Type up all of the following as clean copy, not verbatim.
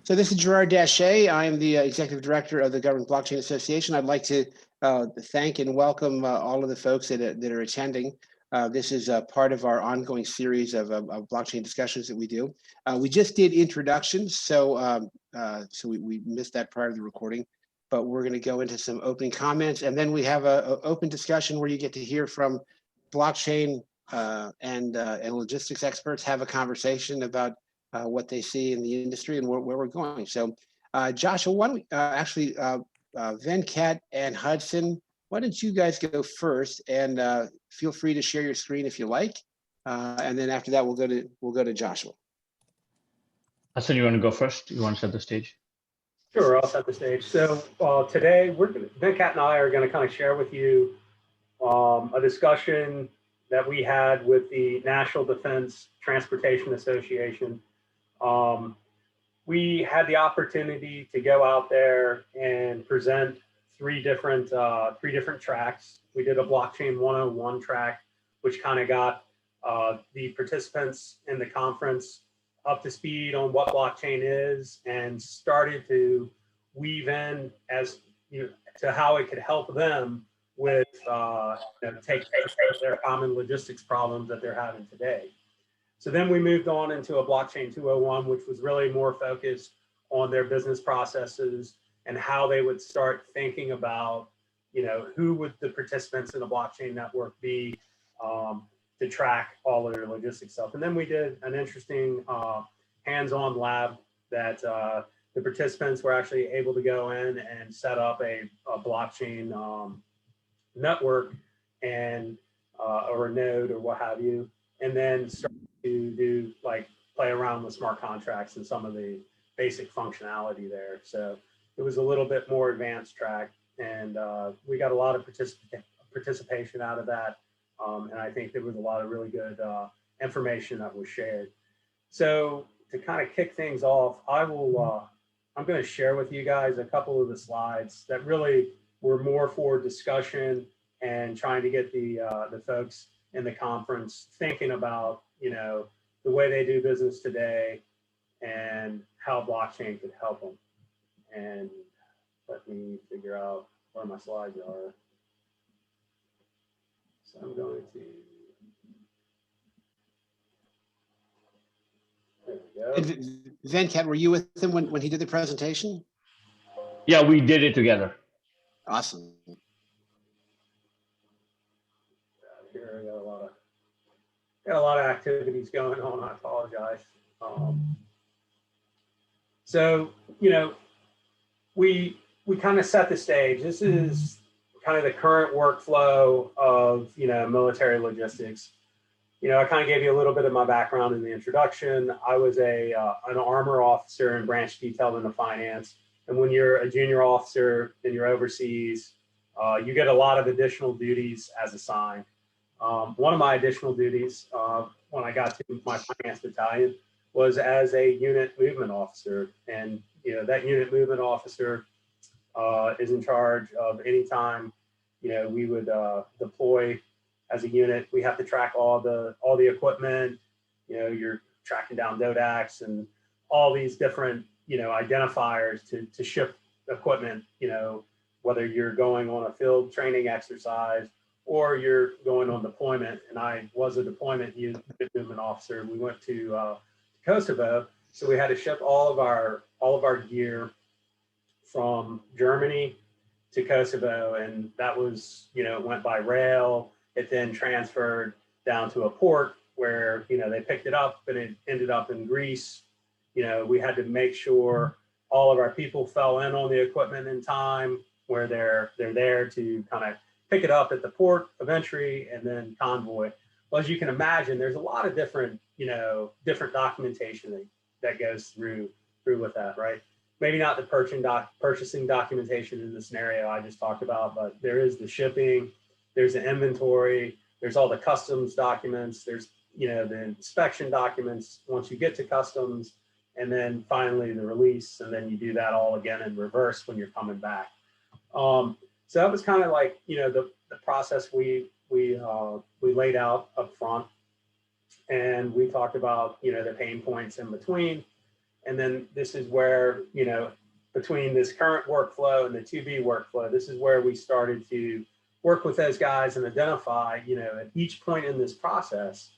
So this is Gerard Daché. I am the Executive Director of the Government Blockchain Association. I'd like to thank and welcome all of the folks that are attending. This is part of our ongoing series of blockchain discussions that we do. We just did introductions, so we missed that part of the recording, but we're going to go into some opening comments, and then we have an open discussion where you get to hear from blockchain and logistics experts, have a conversation about what they see in the industry and where we're going. So, Joshua, why don't we Venkat and Hudson, why don't you guys go first, and feel free to share your screen if you like, and then after that we'll go to Joshua. Hudson, you want to go first? You want to set the stage? Sure, I'll set the stage. So today, Venkat and I are going to kind of share with you a discussion that we had with the National Defense Transportation Association. We had the opportunity to go out there and present three different tracks. We did a Blockchain 101 track, which kind of got the participants in the conference up to speed on what blockchain is and started to weave in as to how it could help them with take their common logistics problems that they're having today. So then we moved on into a Blockchain 201, which was really more focused on their business processes and how they would start thinking about, who would the participants in a blockchain network be to track all of their logistics stuff. And then we did an interesting hands-on lab that the participants were actually able to go in and set up a blockchain network and or a node or what have you, and then start to do play around with smart contracts and some of the basic functionality there. So it was a little bit more advanced track, and we got a lot of participation out of that. And I think there was a lot of really good information that was shared. So to kind of kick things off, I'm going to share with you guys a couple of the slides that really were more for discussion and trying to get the folks in the conference thinking about, the way they do business today and how blockchain could help them. And let me figure out where my slides are. So I'm going to, there we go. Venkat, were you with him when he did the presentation? Yeah, we did it together. Awesome. Here I got a lot of activities going on. I apologize. So we kind of set the stage. This is kind of the current workflow of military logistics. I kind of gave you a little bit of my background in the introduction. I was an armor officer and branch detailed into finance. And when you're a junior officer and you're overseas, you get a lot of additional duties as assigned. One of my additional duties when I got to my finance battalion was as a unit movement officer. And that unit movement officer is in charge of any time we would deploy as a unit. We have to track all the equipment. You're tracking down DODAX and all these different identifiers to ship equipment. Whether you're going on a field training exercise or you're going on deployment. And I was a deployment unit movement officer. We went to Kosovo, so we had to ship all of our gear from Germany to Kosovo, and that was it went by rail. It then transferred down to a port where they picked it up, and it ended up in Greece. We had to make sure all of our people fell in on the equipment in time, where they're there to kind of pick it up at the port of entry and then convoy. Well, as you can imagine, there's a lot of different different documentation that goes through with that, right? Maybe not the purchasing documentation in the scenario I just talked about, but there is the shipping, there's the inventory, there's all the customs documents, there's the inspection documents once you get to customs, and then finally the release, and then you do that all again in reverse when you're coming back. So that was kind of like the process we laid out up front, and we talked about the pain points in between. And then this is where, between this current workflow and the 2B workflow, this is where we started to work with those guys and identify, at each point in this process,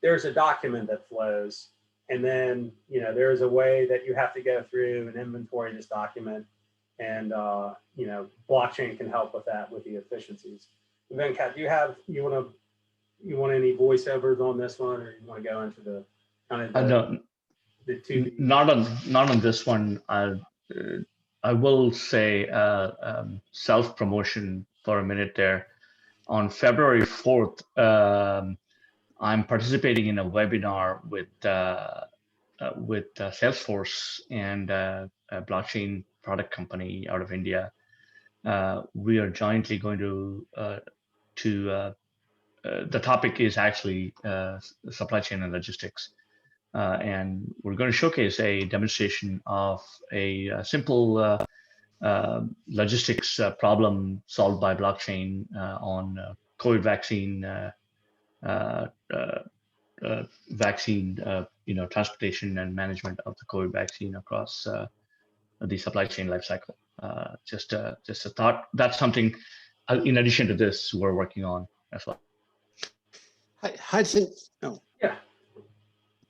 there's a document that flows. And then, there's a way that you have to go through and inventory this document. And, blockchain can help with that, with the efficiencies. And then, Kat, you want any voiceovers on this one, or you want to go into the kind of the 2B? Not on this one. I will say self-promotion for a minute there. On February 4th, I'm participating in a webinar with Salesforce and a blockchain product company out of India. We are jointly going to the topic is actually supply chain and logistics. And we're going to showcase a demonstration of a simple logistics problem solved by blockchain on COVID vaccine, transportation and management of the COVID vaccine across the supply chain lifecycle. Just a thought. That's something, in addition to this, we're working on as well. Hudson. Oh. Yeah.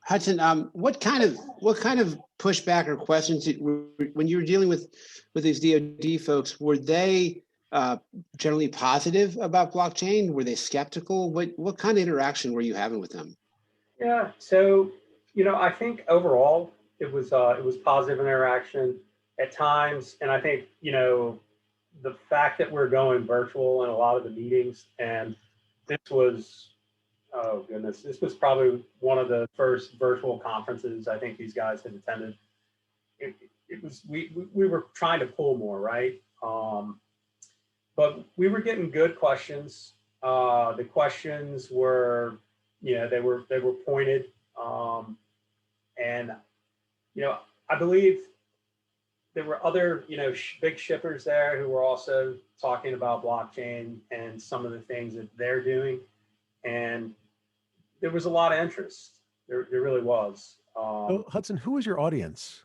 Hudson, what kind of pushback or questions when you were dealing with these DoD folks, were they generally positive about blockchain? Were they skeptical? What kind of interaction were you having with them? Yeah, so I think overall it was positive interaction at times, and I think the fact that we're going virtual in a lot of the meetings, and this was, oh goodness, this was probably one of the first virtual conferences I think these guys had attended. It was we were trying to pull more, right? But we were getting good questions. The questions were, they were pointed, and I believe there were other big shippers there who were also talking about blockchain and some of the things that they're doing, and there was a lot of interest. There really was. So Hudson, who was your audience?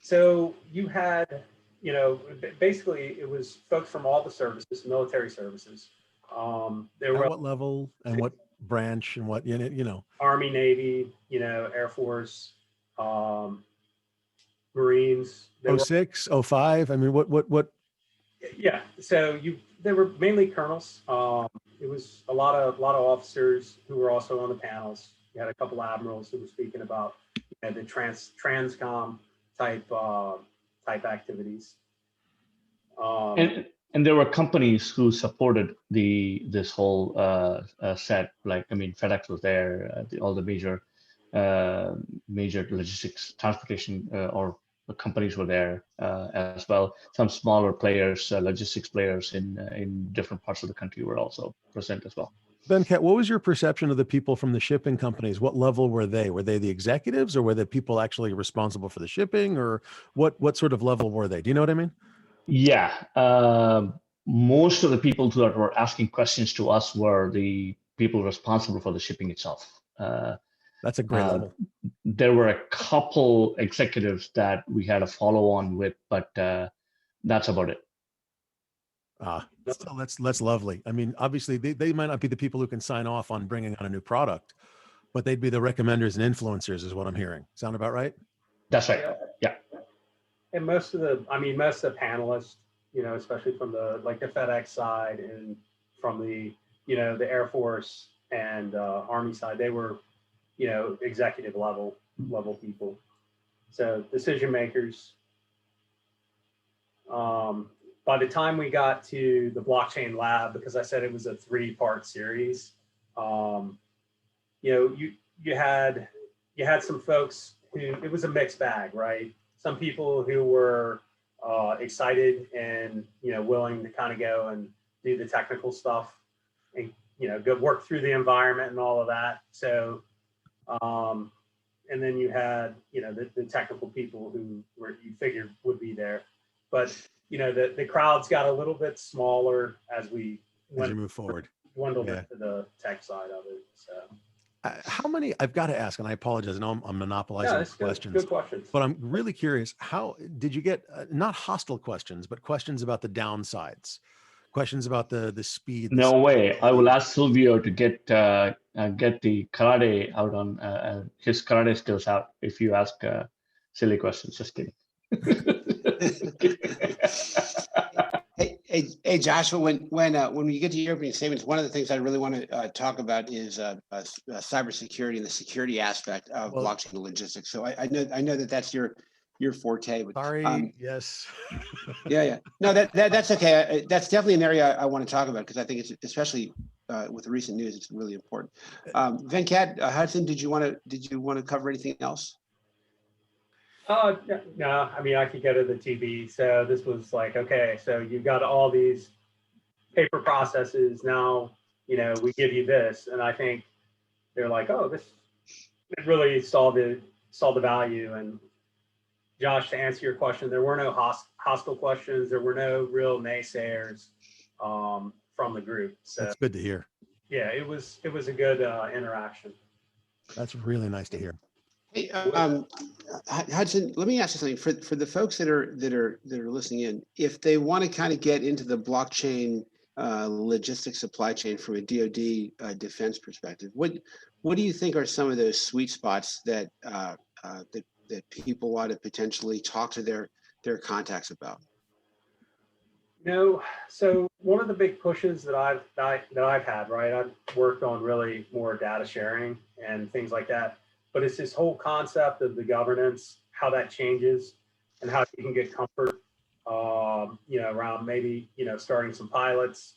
So you had, basically it was folks from all the services, military services. There were what level and what branch and what Army, Navy, Air Force, Marines. 06, 05. I mean, what? Yeah. So they were mainly colonels. It was a lot of officers who were also on the panels. You had a couple admirals who were speaking about the transcom type activities. And there were companies who supported this whole set. Like, I mean, FedEx was there. All the major logistics transportation or companies were there as well. Some smaller players, logistics players in different parts of the country were also present as well. Venkat, what was your perception of the people from the shipping companies? What level were they? Were they the executives, or were they people actually responsible for the shipping, or what sort of level were they? Do you know what I mean? Yeah. Most of the people who were asking questions to us were the people responsible for the shipping itself. That's a great level. There were a couple executives that we had a follow on with, but that's about it. Still, that's lovely. I mean, obviously they might not be the people who can sign off on bringing on a new product, but they'd be the recommenders and influencers is what I'm hearing. Sound about right? That's right. Yeah. And most of the panelists, especially from the FedEx side and from the Air Force and Army side, they were, executive level people. So decision makers. By the time we got to the blockchain lab, because I said it was a 3-part series, you had some folks who, it was a mixed bag, right? Some people who were excited and willing to kind of go and do the technical stuff and go work through the environment and all of that. So and then you had the technical people who you figured would be there, but the crowds got a little bit smaller as we move forward. Dwindled into the tech side of it. So How many, I've got to ask, and I apologize, I know I'm monopolizing Yeah, the that's good. questions, Good questions. but I'm really curious, how did you get, not hostile questions, but questions about the downsides, questions about the speed? The No way. I will scalability? ask Silvio to get the karate out on his karate skills out if you ask silly questions. Just kidding. Hey, Joshua, when we get to your opening statements, one of the things I really want to talk about is cybersecurity and the security aspect of Well, blockchain logistics. So I know that that's your forte. But, sorry, yes. yeah. No, that's okay. That's definitely an area I want to talk about because I think it's especially with the recent news, it's really important. Venkat, Hudson, did you want to cover anything else? No, I mean, I could go to the TV. So this was like, okay, so you've got all these paper processes. Now, we give you this. And I think they're like, oh, it really saw the value. And Josh, to answer your question, there were no hostile questions. There were no real naysayers from the group. So That's good to hear. yeah, it was a good interaction. That's really nice to hear. Hey, Hudson, let me ask you something. For the folks that are listening in, if they want to kind of get into the blockchain logistics supply chain from a DoD defense perspective, what do you think are some of those sweet spots that that people want to potentially talk to their contacts about? So one of the big pushes that I've had, right? I've worked on really more data sharing and things like that. But it's this whole concept of the governance, how that changes, and how you can get comfort, around maybe, starting some pilots,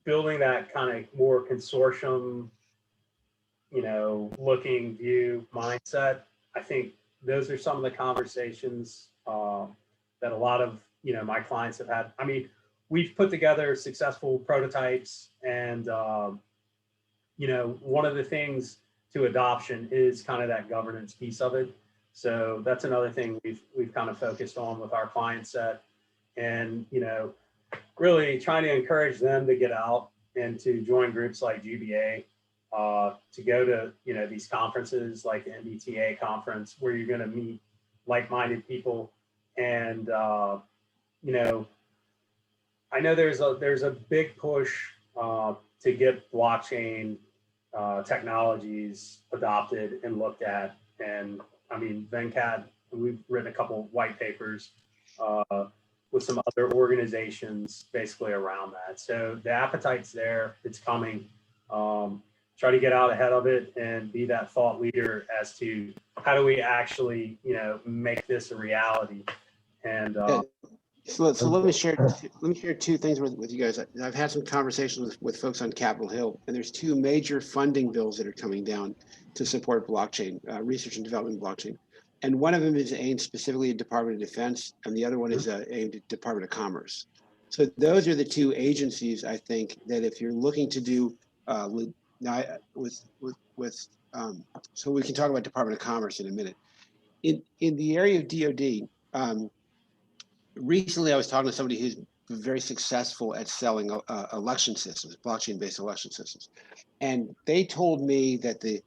building that kind of more consortium, looking view mindset. I think those are some of the conversations that a lot of, my clients have had. I mean, we've put together successful prototypes and, one of the things to adoption is kind of that governance piece of it. So that's another thing we've kind of focused on with our client set, and really trying to encourage them to get out and to join groups like GBA, to go to these conferences like the MBTA conference where you're going to meet like-minded people, and I know there's a big push to get blockchain technologies adopted and looked at. And I mean, Venkat, we've written a couple of white papers with some other organizations basically around that. So the appetite's there, it's coming. Try to get out ahead of it and be that thought leader as to how do we actually, make this a reality. And So let me share two things with you guys. I've had some conversations with folks on Capitol Hill, and there's two major funding bills that are coming down to support blockchain, research and development blockchain. And one of them is aimed specifically at Department of Defense, and the other one is aimed at Department of Commerce. So those are the two agencies, I think, that if you're looking to do, so we can talk about Department of Commerce in a minute. In the area of DoD, recently, I was talking to somebody who's very successful at selling election systems, blockchain-based election systems, and they told me that the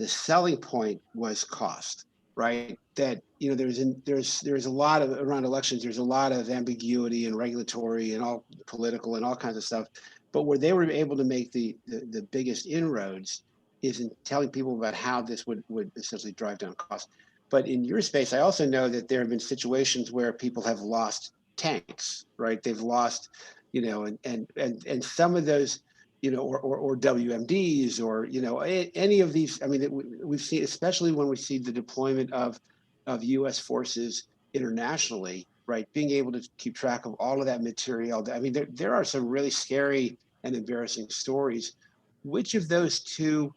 selling point was cost, right? That there's a lot of around elections. There's a lot of ambiguity and regulatory and all political and all kinds of stuff, but where they were able to make the biggest inroads is in telling people about how this would essentially drive down costs. But in your space, I also know that there have been situations where people have lost tanks, right? They've lost, and some of those, or WMDs, or any of these. I mean, we've seen, especially when we see the deployment of U.S. forces internationally, right? Being able to keep track of all of that material. I mean, there are some really scary and embarrassing stories. Which of those two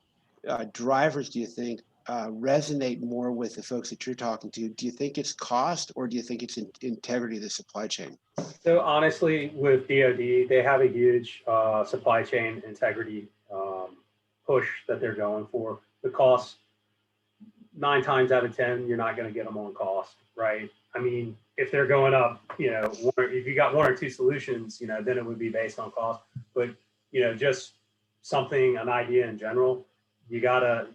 drivers do you think resonate more with the folks that you're talking to? Do you think it's cost, or do you think it's integrity of the supply chain? So honestly, with DoD, they have a huge supply chain integrity push that they're going for. The cost, 9 times out of 10, you're not going to get them on cost, right? I mean, if they're going up, if you got 1 or 2 solutions, then it would be based on cost. But just an idea in general, you gotta,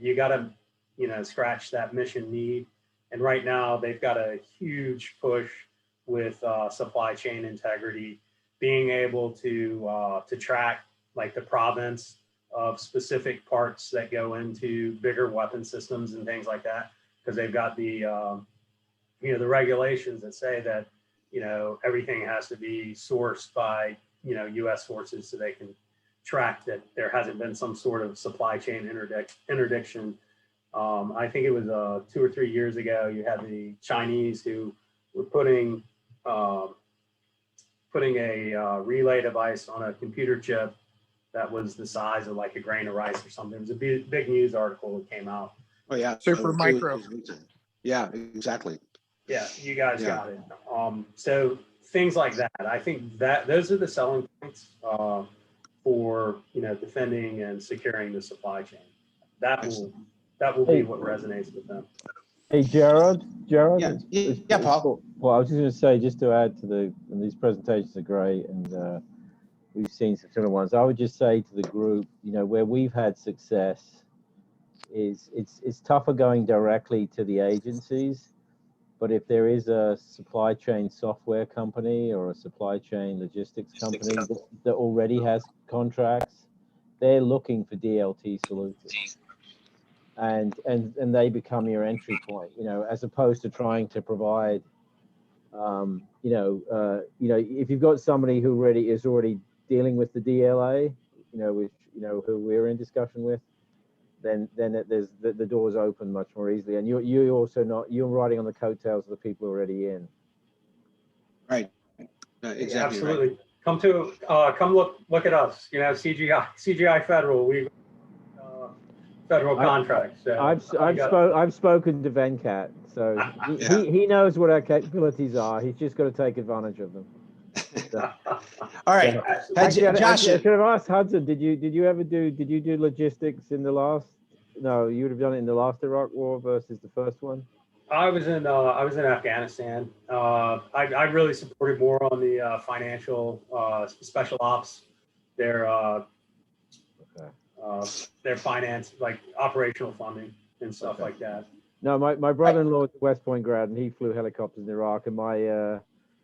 scratch that mission need. And right now they've got a huge push with supply chain integrity, being able to track like the provenance of specific parts that go into bigger weapon systems and things like that, because they've got the the regulations that say that everything has to be sourced by U.S. sources, so they can track that there hasn't been some sort of supply chain interdiction. I think it was 2 or 3 years ago, you had the Chinese who were putting a relay device on a computer chip that was the size of like a grain of rice or something. It was a big news article that came out. Oh yeah, Super micro. Yeah, exactly. Yeah, you guys got it. So things like that. I think that those are the selling points for defending and securing the supply chain. That will be what resonates with them. Hey, Gerard. Yeah, Paul. Well, I was just going to say, just to add to and these presentations are great, and we've seen some similar ones. I would just say to the group, where we've had success is it's tougher going directly to the agencies, but if there is a supply chain software company or a supply chain logistics company that already has contracts, they're looking for DLT solutions. And they become your entry point, as opposed to trying to provide, if you've got somebody who is already dealing with the DLA, who we're in discussion with, then there's the doors open much more easily, and you're riding on the coattails of the people already in. Right. Exactly. Absolutely. Right. Come look at us. CGI Federal. We federal contracts. So I've spoken to Venkat, so he knows what our capabilities are. He's just got to take advantage of them. So. All right, Josh. Should have asked Hudson. Did you do logistics in the last? No, you would have done it in the last Iraq War versus the first one. I was in Afghanistan. I really supported more on the financial special ops. Their finance, like operational funding and stuff like that. No, my brother-in-law is a West Point grad, and he flew helicopters in Iraq. And my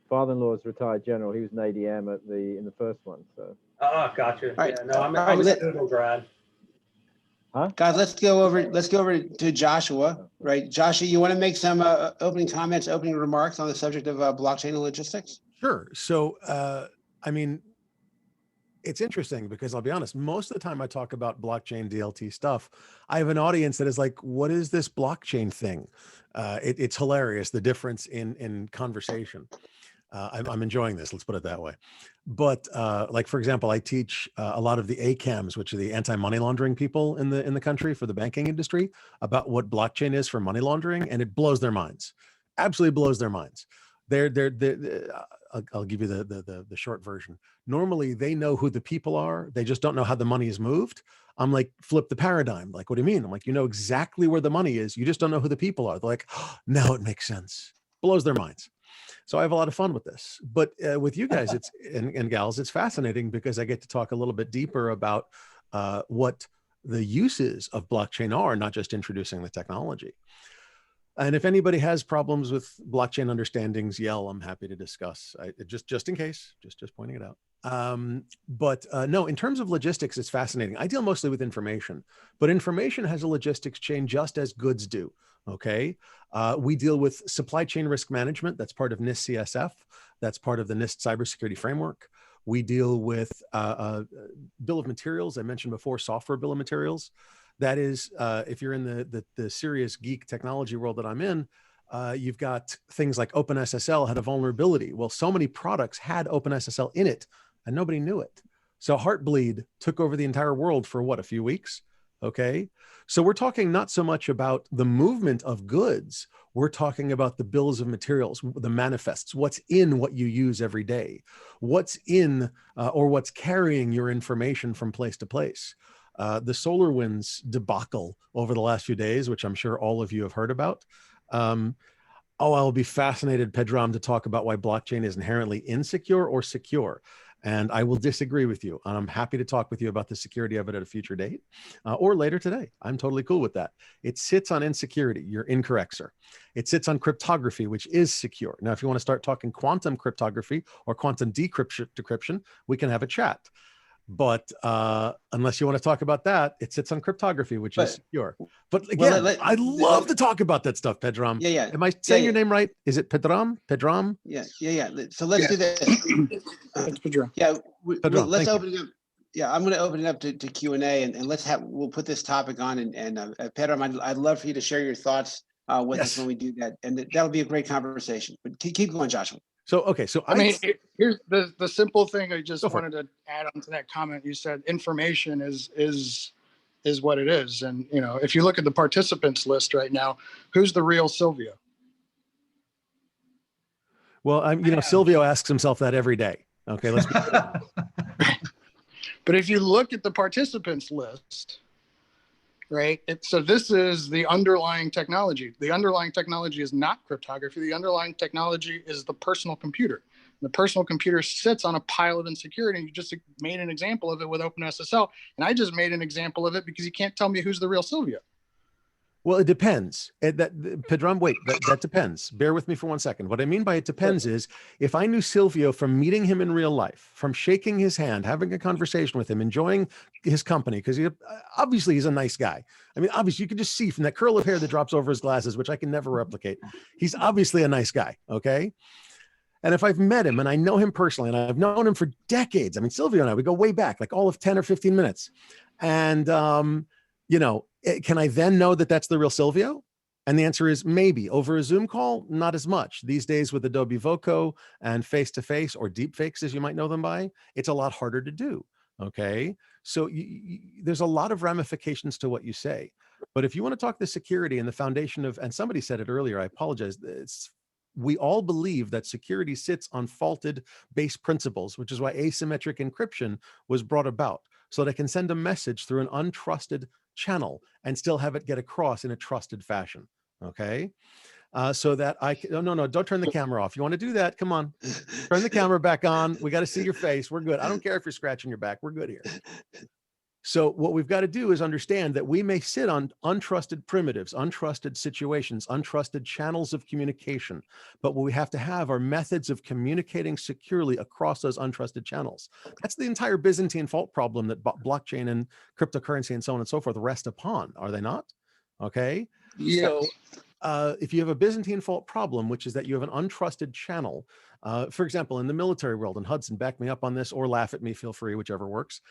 father-in-law is a retired general. He was an ADM in the first one. So. Gotcha. Right. Yeah, no, I'm a Google grad. Huh? Guys, let's go over to Joshua. Right, Joshua, you want to make some opening comments, opening remarks on the subject of blockchain and logistics? Sure. So, it's interesting because I'll be honest, most of the time I talk about blockchain DLT stuff, I have an audience that is like, what is this blockchain thing? It's hilarious, the difference in conversation. I'm enjoying this, let's put it that way. But like, for example, I teach a lot of the ACAMs, which are the anti-money laundering people in the country for the banking industry, about what blockchain is for money laundering, and it blows their minds. Absolutely blows their minds. I'll give you the short version. Normally, they know who the people are. They just don't know how the money is moved. I'm like, flip the paradigm. Like, what do you mean? I'm like, you know exactly where the money is. You just don't know who the people are. They're like, oh, now it makes sense. Blows their minds. So I have a lot of fun with this. But with you guys, and gals, it's fascinating because I get to talk a little bit deeper about what the uses of blockchain are, not just introducing the technology. And if anybody has problems with blockchain understandings, yell. I'm happy to discuss. Just in case, just pointing it out. No, in terms of logistics, it's fascinating. I deal mostly with information, but information has a logistics chain just as goods do. Okay, we deal with supply chain risk management. That's part of NIST CSF. That's part of the NIST cybersecurity framework. We deal with bill of materials. I mentioned before, software bill of materials. That is, if you're in the serious geek technology world that I'm in, you've got things like OpenSSL had a vulnerability. Well, so many products had OpenSSL in it, and nobody knew it. So Heartbleed took over the entire world for what, a few weeks? Okay. So we're talking not so much about the movement of goods. We're talking about the bills of materials, the manifests, what's in what you use every day, what's in or what's carrying your information from place to place. The SolarWinds debacle over the last few days, which I'm sure all of you have heard about. I'll be fascinated, Pedram, to talk about why blockchain is inherently insecure or secure. And I will disagree with you. And I'm happy to talk with you about the security of it at a future date or later today. I'm totally cool with that. It sits on insecurity. You're incorrect, sir. It sits on cryptography, which is secure. Now, if you want to start talking quantum cryptography or quantum decryption, we can have a chat. But unless you want to talk about that, it sits on cryptography, which is secure. But again, I love to talk about that stuff, Pedram. Yeah. Am I saying your name right? Is it Pedram? Pedram? Yeah. So let's do this. It's Pedram. Yeah, Pedram, let's thank open it up. Yeah, I'm going to open it up to Q&A, and we'll put this topic on. And Pedram, I'd love for you to share your thoughts with us when we do that, and that'll be a great conversation. But keep going, Joshua. So okay, so I mean, here's the simple thing. I just wanted to add on to that comment. You said information is what it is, and you know, if you look at the participants list right now, who's the real Silvio? Well, you know, Silvio asks himself that every day. Okay, let's be clear. But if you look at the participants list, right? So this is the underlying technology. The underlying technology is not cryptography. The underlying technology is the personal computer. The personal computer sits on a pile of insecurity. And you just made an example of it with OpenSSL. And I just made an example of it because you can't tell me who's the real Silvio. Well, it depends. Pedram, wait, that depends. Bear with me for 1 second. What I mean by it depends is if I knew Silvio from meeting him in real life, from shaking his hand, having a conversation with him, enjoying his company, because obviously he's a nice guy. I mean, obviously you can just see from that curl of hair that drops over his glasses, which I can never replicate. He's obviously a nice guy, okay? And if I've met him and I know him personally, and I've known him for decades, I mean, Silvio and I, we go way back, like all of 10 or 15 minutes. And, you know, can I then know that that's the real Silvio? And the answer is maybe. Over a Zoom call, not as much. These days with Adobe Voco and face-to-face or deep fakes, as you might know them by, it's a lot harder to do, okay? So there's a lot of ramifications to what you say. But if you want to talk the security and the foundation of, and somebody said it earlier, I apologize, we all believe that security sits on faulted base principles, which is why asymmetric encryption was brought about, so that I can send a message through an untrusted channel and still have it get across in a trusted fashion, okay? So that I can, no, don't turn the camera off. You want to do that? Come on, turn the camera back on. We got to see your face. We're good. I don't care if you're scratching your back. We're good here. So what we've got to do is understand that we may sit on untrusted primitives, untrusted situations, untrusted channels of communication, but what we have to have are methods of communicating securely across those untrusted channels. That's the entire Byzantine fault problem that blockchain and cryptocurrency and so on and so forth rest upon, are they not? Okay. Yeah. So if you have a Byzantine fault problem, which is that you have an untrusted channel, for example, in the military world, and Hudson, back me up on this or laugh at me, feel free, whichever works.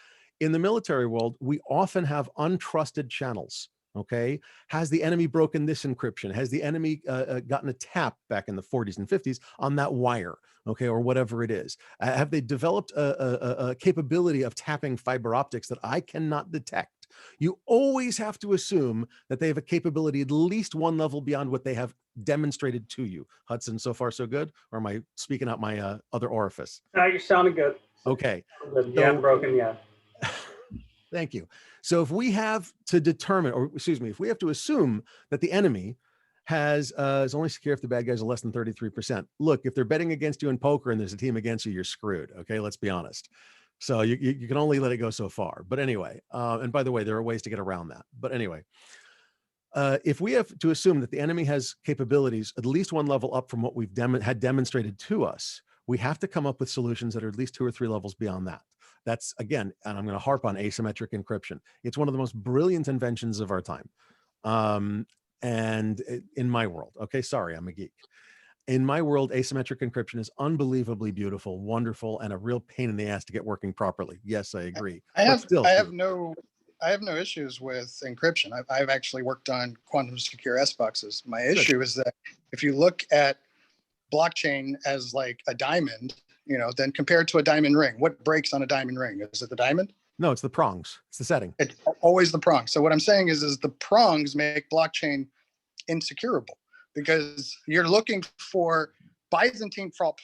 In the military world, we often have untrusted channels, okay? Has the enemy broken this encryption? Has the enemy gotten a tap back in the 40s and 50s on that wire, okay, or whatever it is? Have they developed a capability of tapping fiber optics that I cannot detect? You always have to assume that they have a capability at least one level beyond what they have demonstrated to you. Hudson, so far so good? Or am I speaking out my other orifice? No, you're sounding good. Okay. You haven't broken yet. Thank you. So if we have to determine, or excuse me, if we have to assume that the enemy is only secure if the bad guys are less than 33%. Look, if they're betting against you in poker and there's a team against you, you're screwed. Okay, let's be honest. So you can only let it go so far. But anyway, and by the way, there are ways to get around that. But anyway, if we have to assume that the enemy has capabilities at least one level up from what we've had demonstrated to us, we have to come up with solutions that are at least 2 or 3 levels beyond that. That's, again, and I'm going to harp on asymmetric encryption. It's one of the most brilliant inventions of our time. And in my world, okay, sorry, I'm a geek. In my world, asymmetric encryption is unbelievably beautiful, wonderful, and a real pain in the ass to get working properly. Yes, I agree. I have no issues with encryption. I've actually worked on quantum secure S boxes. My issue is that if you look at blockchain as like a diamond, you know, then compared to a diamond ring, what breaks on a diamond ring? Is it the diamond? No, it's the prongs. It's the setting. It's always the prongs. So what I'm saying is the prongs make blockchain insecurable because you're looking for Byzantine fault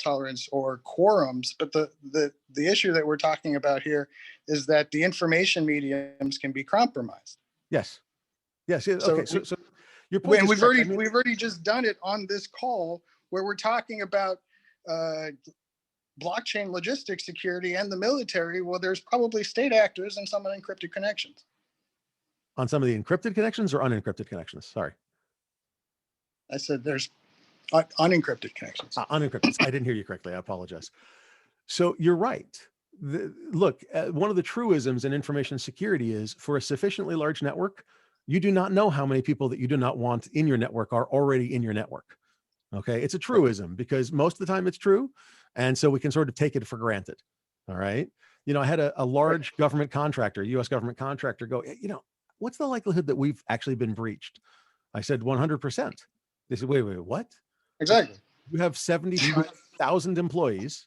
tolerance or quorums. But the issue that we're talking about here is that the information mediums can be compromised. Yes. Okay. So your point we've already just done it on this call where we're talking about blockchain logistics security and the military, well, there's probably state actors and some unencrypted connections. On some of the encrypted connections or unencrypted connections? Sorry. I said there's unencrypted connections. Unencrypted. I didn't hear you correctly. I apologize. So you're right. Look, one of the truisms in information security is for a sufficiently large network, you do not know how many people that you do not want in your network are already in your network. Okay. It's a truism because most of the time it's true. And so we can sort of take it for granted. All right. You know, I had a large government contractor, US government contractor go, you know, what's the likelihood that we've actually been breached? I said, 100%. They said, wait, what? Exactly. You have 75,000 employees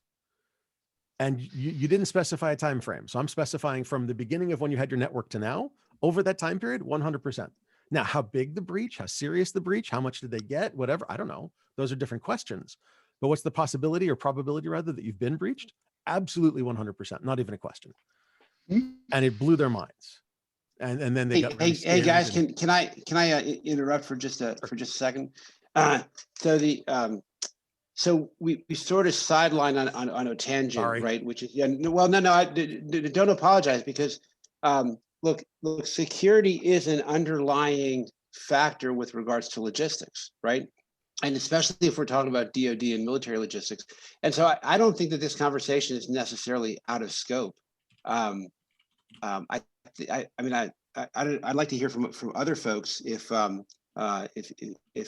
and you didn't specify a time frame. So I'm specifying from the beginning of when you had your network to now, over that time period, 100%. Now, how big the breach, how serious the breach, how much did they get, whatever, I don't know. Those are different questions. But what's the possibility or probability rather that you've been breached? Absolutely 100%, not even a question. And it blew their minds. And then they got really hey guys, and, can I interrupt for just a second? So we sort of sidelined on a tangent, sorry. Right? Which is well, no, don't apologize because look, security is an underlying factor with regards to logistics, right? And especially if we're talking about DoD and military logistics. And so I don't think that this conversation is necessarily out of scope. I mean, I'd like to hear from other folks if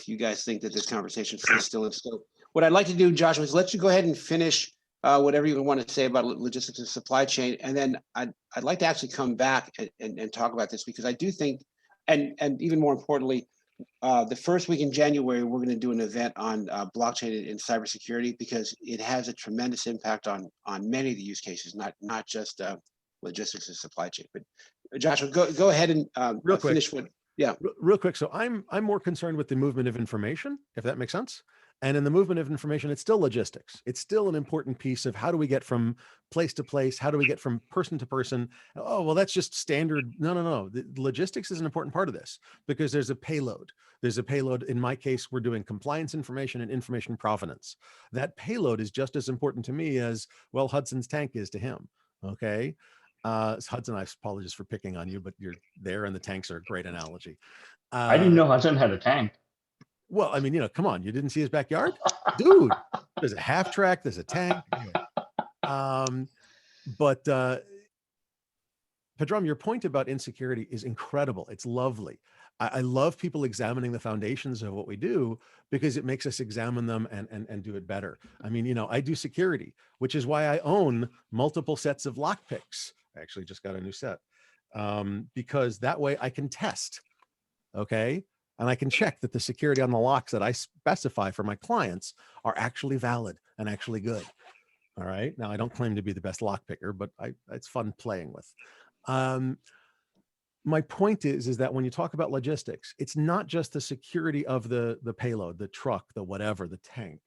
you guys think that this conversation is still in scope. What I'd like to do, Joshua, is let you go ahead and finish whatever you want to say about logistics and supply chain, and then I'd like to actually come back and talk about this because I do think, and even more importantly, the first week in January, we're going to do an event on blockchain and cybersecurity because it has a tremendous impact on many of the use cases, not just logistics and supply chain. But Joshua, go ahead and real quick. Finish what. Yeah, real quick. So I'm more concerned with the movement of information, if that makes sense. And in the movement of information, it's still logistics. It's still an important piece of how do we get from place to place? How do we get from person to person? Oh, well, that's just standard. No. The logistics is an important part of this because there's a payload. There's a payload. In my case, we're doing compliance information and information provenance. That payload is just as important to me as, well, Hudson's tank is to him. Okay. Hudson, I apologize for picking on you, but you're there and the tanks are a great analogy. I didn't know Hudson had a tank. Well, I mean, come on, you didn't see his backyard? Dude, there's a half track, there's a tank. Anyway. But Pedram, your point about insecurity is incredible. It's lovely. I love people examining the foundations of what we do because it makes us examine them and do it better. I mean, I do security, which is why I own multiple sets of lockpicks. I actually just got a new set because that way I can test, okay? And I can check that the security on the locks that I specify for my clients are actually valid and actually good. All right. Now I don't claim to be the best lock picker, but it's fun playing with. My point is that when you talk about logistics, it's not just the security of the payload, the truck, the whatever, the tank.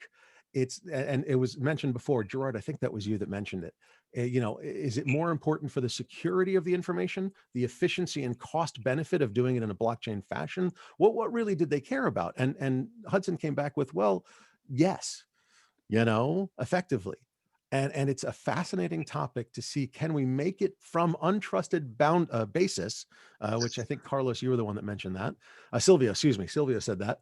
And it was mentioned before, Gerard, I think that was you that mentioned it. Is it more important for the security of the information, the efficiency and cost benefit of doing it in a blockchain fashion? What really did they care about? And Hudson came back with, well, yes, effectively. And it's a fascinating topic to see, can we make it from untrusted basis, which I think, Carlos, you were the one that mentioned that. Sylvia said that.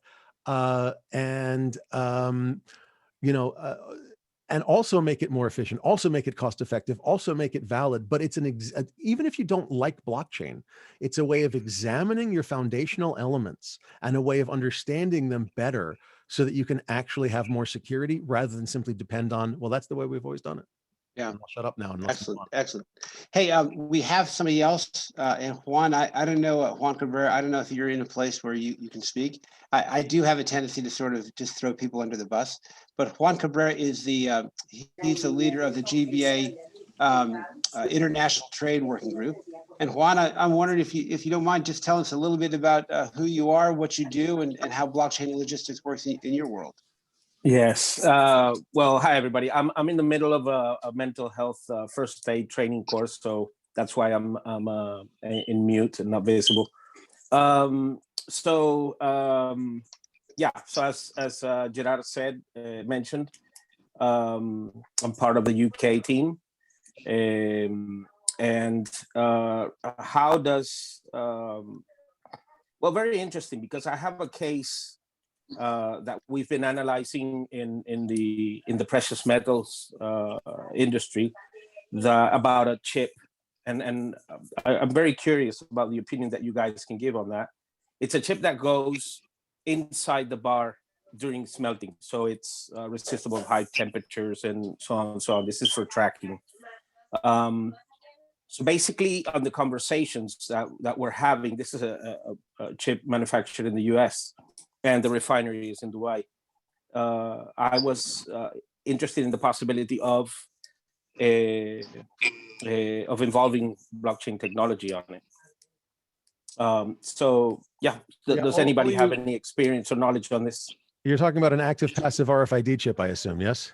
And also make it more efficient, also make it cost effective, also make it valid. But it's even if you don't like blockchain, it's a way of examining your foundational elements and a way of understanding them better so that you can actually have more security rather than simply depend on, well, that's the way we've always done it. Yeah. I'll shut up now. Excellent. Hey, we have somebody else, and Juan, I don't know, Juan Cabrera, I don't know if you're in a place where you can speak. I do have a tendency to sort of just throw people under the bus, but Juan Cabrera is he's the leader of the GBA International Trade Working Group. And Juan, I'm wondering if you don't mind just telling us a little bit about who you are, what you do, and how blockchain and logistics works in your world. Yes. Well, hi, everybody. I'm in the middle of a mental health first aid training course, so that's why I'm in mute and not visible. So as Gerard mentioned, I'm part of the UK team. And how does, well, very interesting, because I have a case that we've been analyzing in the precious metals industry, about a chip, and I'm very curious about the opinion that you guys can give on that. It's a chip that goes inside the bar during smelting, so it's resistant of high temperatures and so on and so on. This is for tracking. So basically, on the conversations that we're having, this is a chip manufactured in the US, and the refinery is in Dubai. I was interested in the possibility of involving blockchain technology on it. So yeah, does anybody have any experience or knowledge on this? You're talking about an active passive RFID chip, I assume, yes?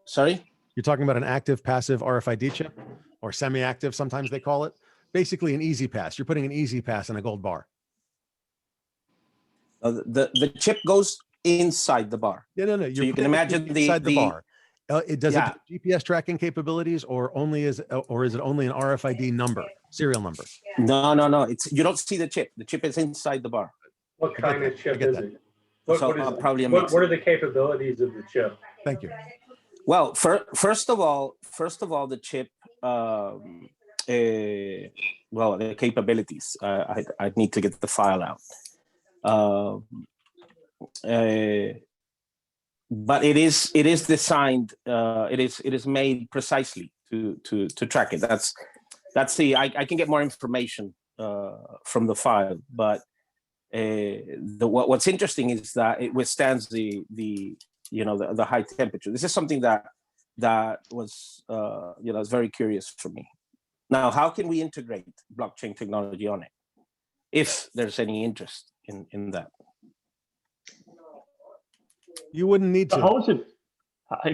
Sorry? You're talking about an active passive RFID chip, or semi-active, sometimes they call it. Basically an easy pass. You're putting an easy pass in a gold bar. The chip goes inside the bar. Yeah, no. So you can imagine inside the bar. Does yeah. it do GPS tracking capabilities, or is it only an RFID number, serial number? No. You don't see the chip. The chip is inside the bar. What kind of chip is it? Probably a what are the capabilities of the chip? Thank you. Well, first of all, the chip. Well, the capabilities. I need to get the file out. But it is designed. It is made precisely to track it. That's the. I can get more information from the file, but what's interesting is that it withstands the high temperature. This is something that was is very curious for me. Now, how can we integrate blockchain technology on it, if there's any interest in that? You wouldn't need to. So how is it?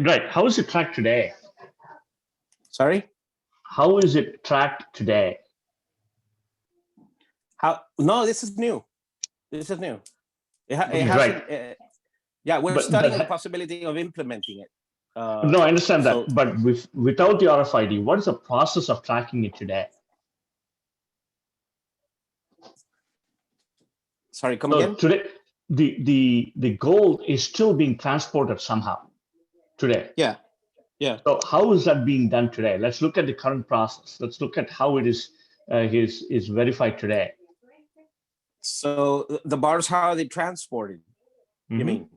Right. How is it tracked today? Sorry? How is it tracked today? No, this is new. This is new. It hasn't. Right. Yeah, we're studying the possibility of implementing it. No, I understand that. But without the RFID, what is the process of tracking it today? Sorry, come again? Today, the gold is still being transported somehow today. Yeah. So how is that being done today? Let's look at the current process. Let's look at how it is verified today. So the bars, how are they transported? Mm-hmm. You mean?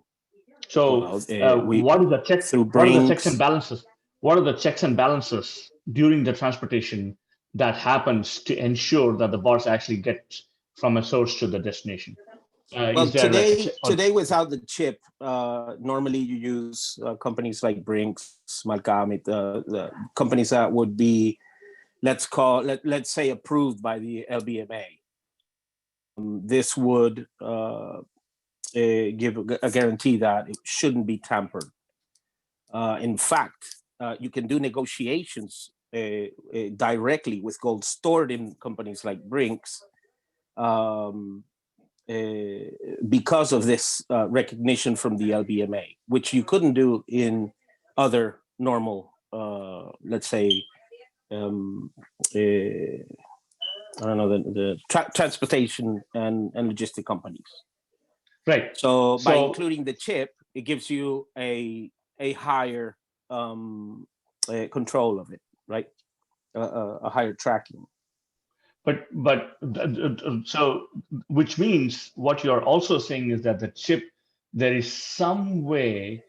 So what are the checks? What are the checks and balances? What are the checks and balances during the transportation that happens to ensure that the bars actually get from a source to the destination? Well, today without the chip, normally you use companies like Brinks, Malkamit, the companies that would be, let's say, approved by the LBMA. This would give a guarantee that it shouldn't be tampered. In fact, you can do negotiations directly with gold stored in companies like Brinks because of this recognition from the LBMA, which you couldn't do in other normal, let's say, I don't know, the transportation and logistic companies. Right. So by including the chip, it gives you a higher control of it, right? A higher tracking. But so, which means what you're also saying is that the chip, there is some way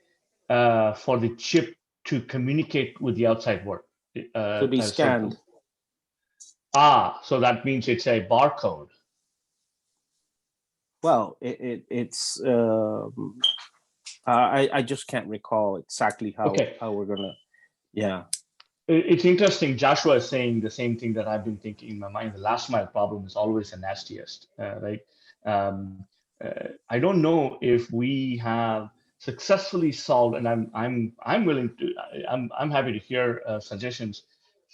for the chip to communicate with the outside world. To be scanned. So that means it's a barcode. Well, it's I just can't recall exactly how we're gonna. Yeah. It's interesting. Joshua is saying the same thing that I've been thinking in my mind. The last mile problem is always the nastiest, right? I don't know if we have successfully solved, and I'm willing to. I'm happy to hear suggestions.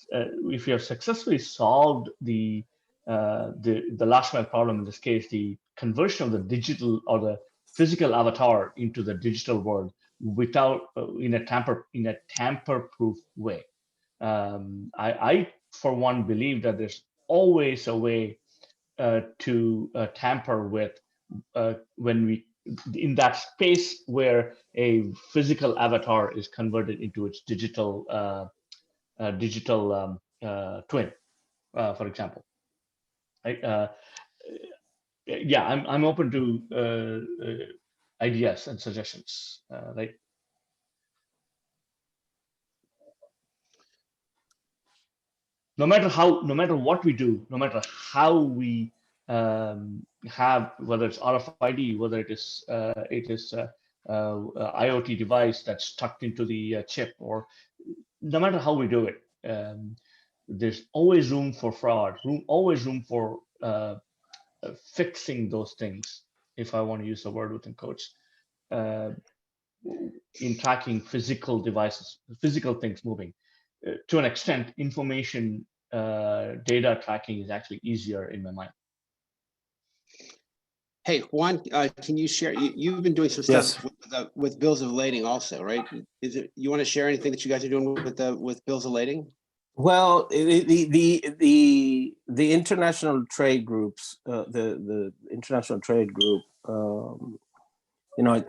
If you have successfully solved the last mile problem, in this case, the conversion of the digital or the physical avatar into the digital world, without in a tamper-proof way. I for one believe that there's always a way to tamper with when we in that space where a physical avatar is converted into its digital twin, for example. Right? Yeah, I'm open to ideas and suggestions. Right. No matter what we do, no matter how we have, whether it's RFID, whether it is IoT device that's tucked into the chip, or no matter how we do it, there's always room for fraud, always room for fixing those things, if I want to use the word within quotes, in tracking physical devices, physical things moving. To an extent, information data tracking is actually easier in my mind. Hey, Juan, can you share? You've been doing some stuff with bills of lading also, right? Is it you want to share anything that you guys are doing with bills of lading? Well, the international trade groups, the international trade group, you know,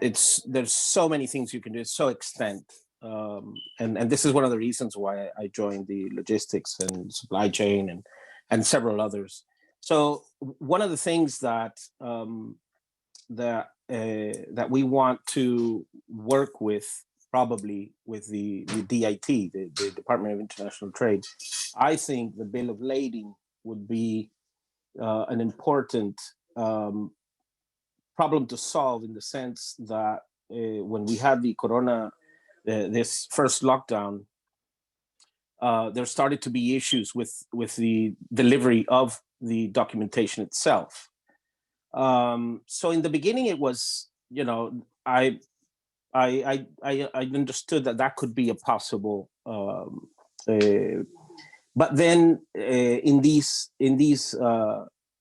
there's so many things you can do. It's so extent, and this is one of the reasons why I joined the logistics and supply chain and several others. So one of the things that that we want to work with, probably with the DIT, the Department of International Trade, I think the bill of lading would be an important problem to solve, in the sense that when we had the corona, this first lockdown, there started to be issues with the delivery of the documentation itself. So in the beginning, it was, you know, I understood that could be a possible, but then in these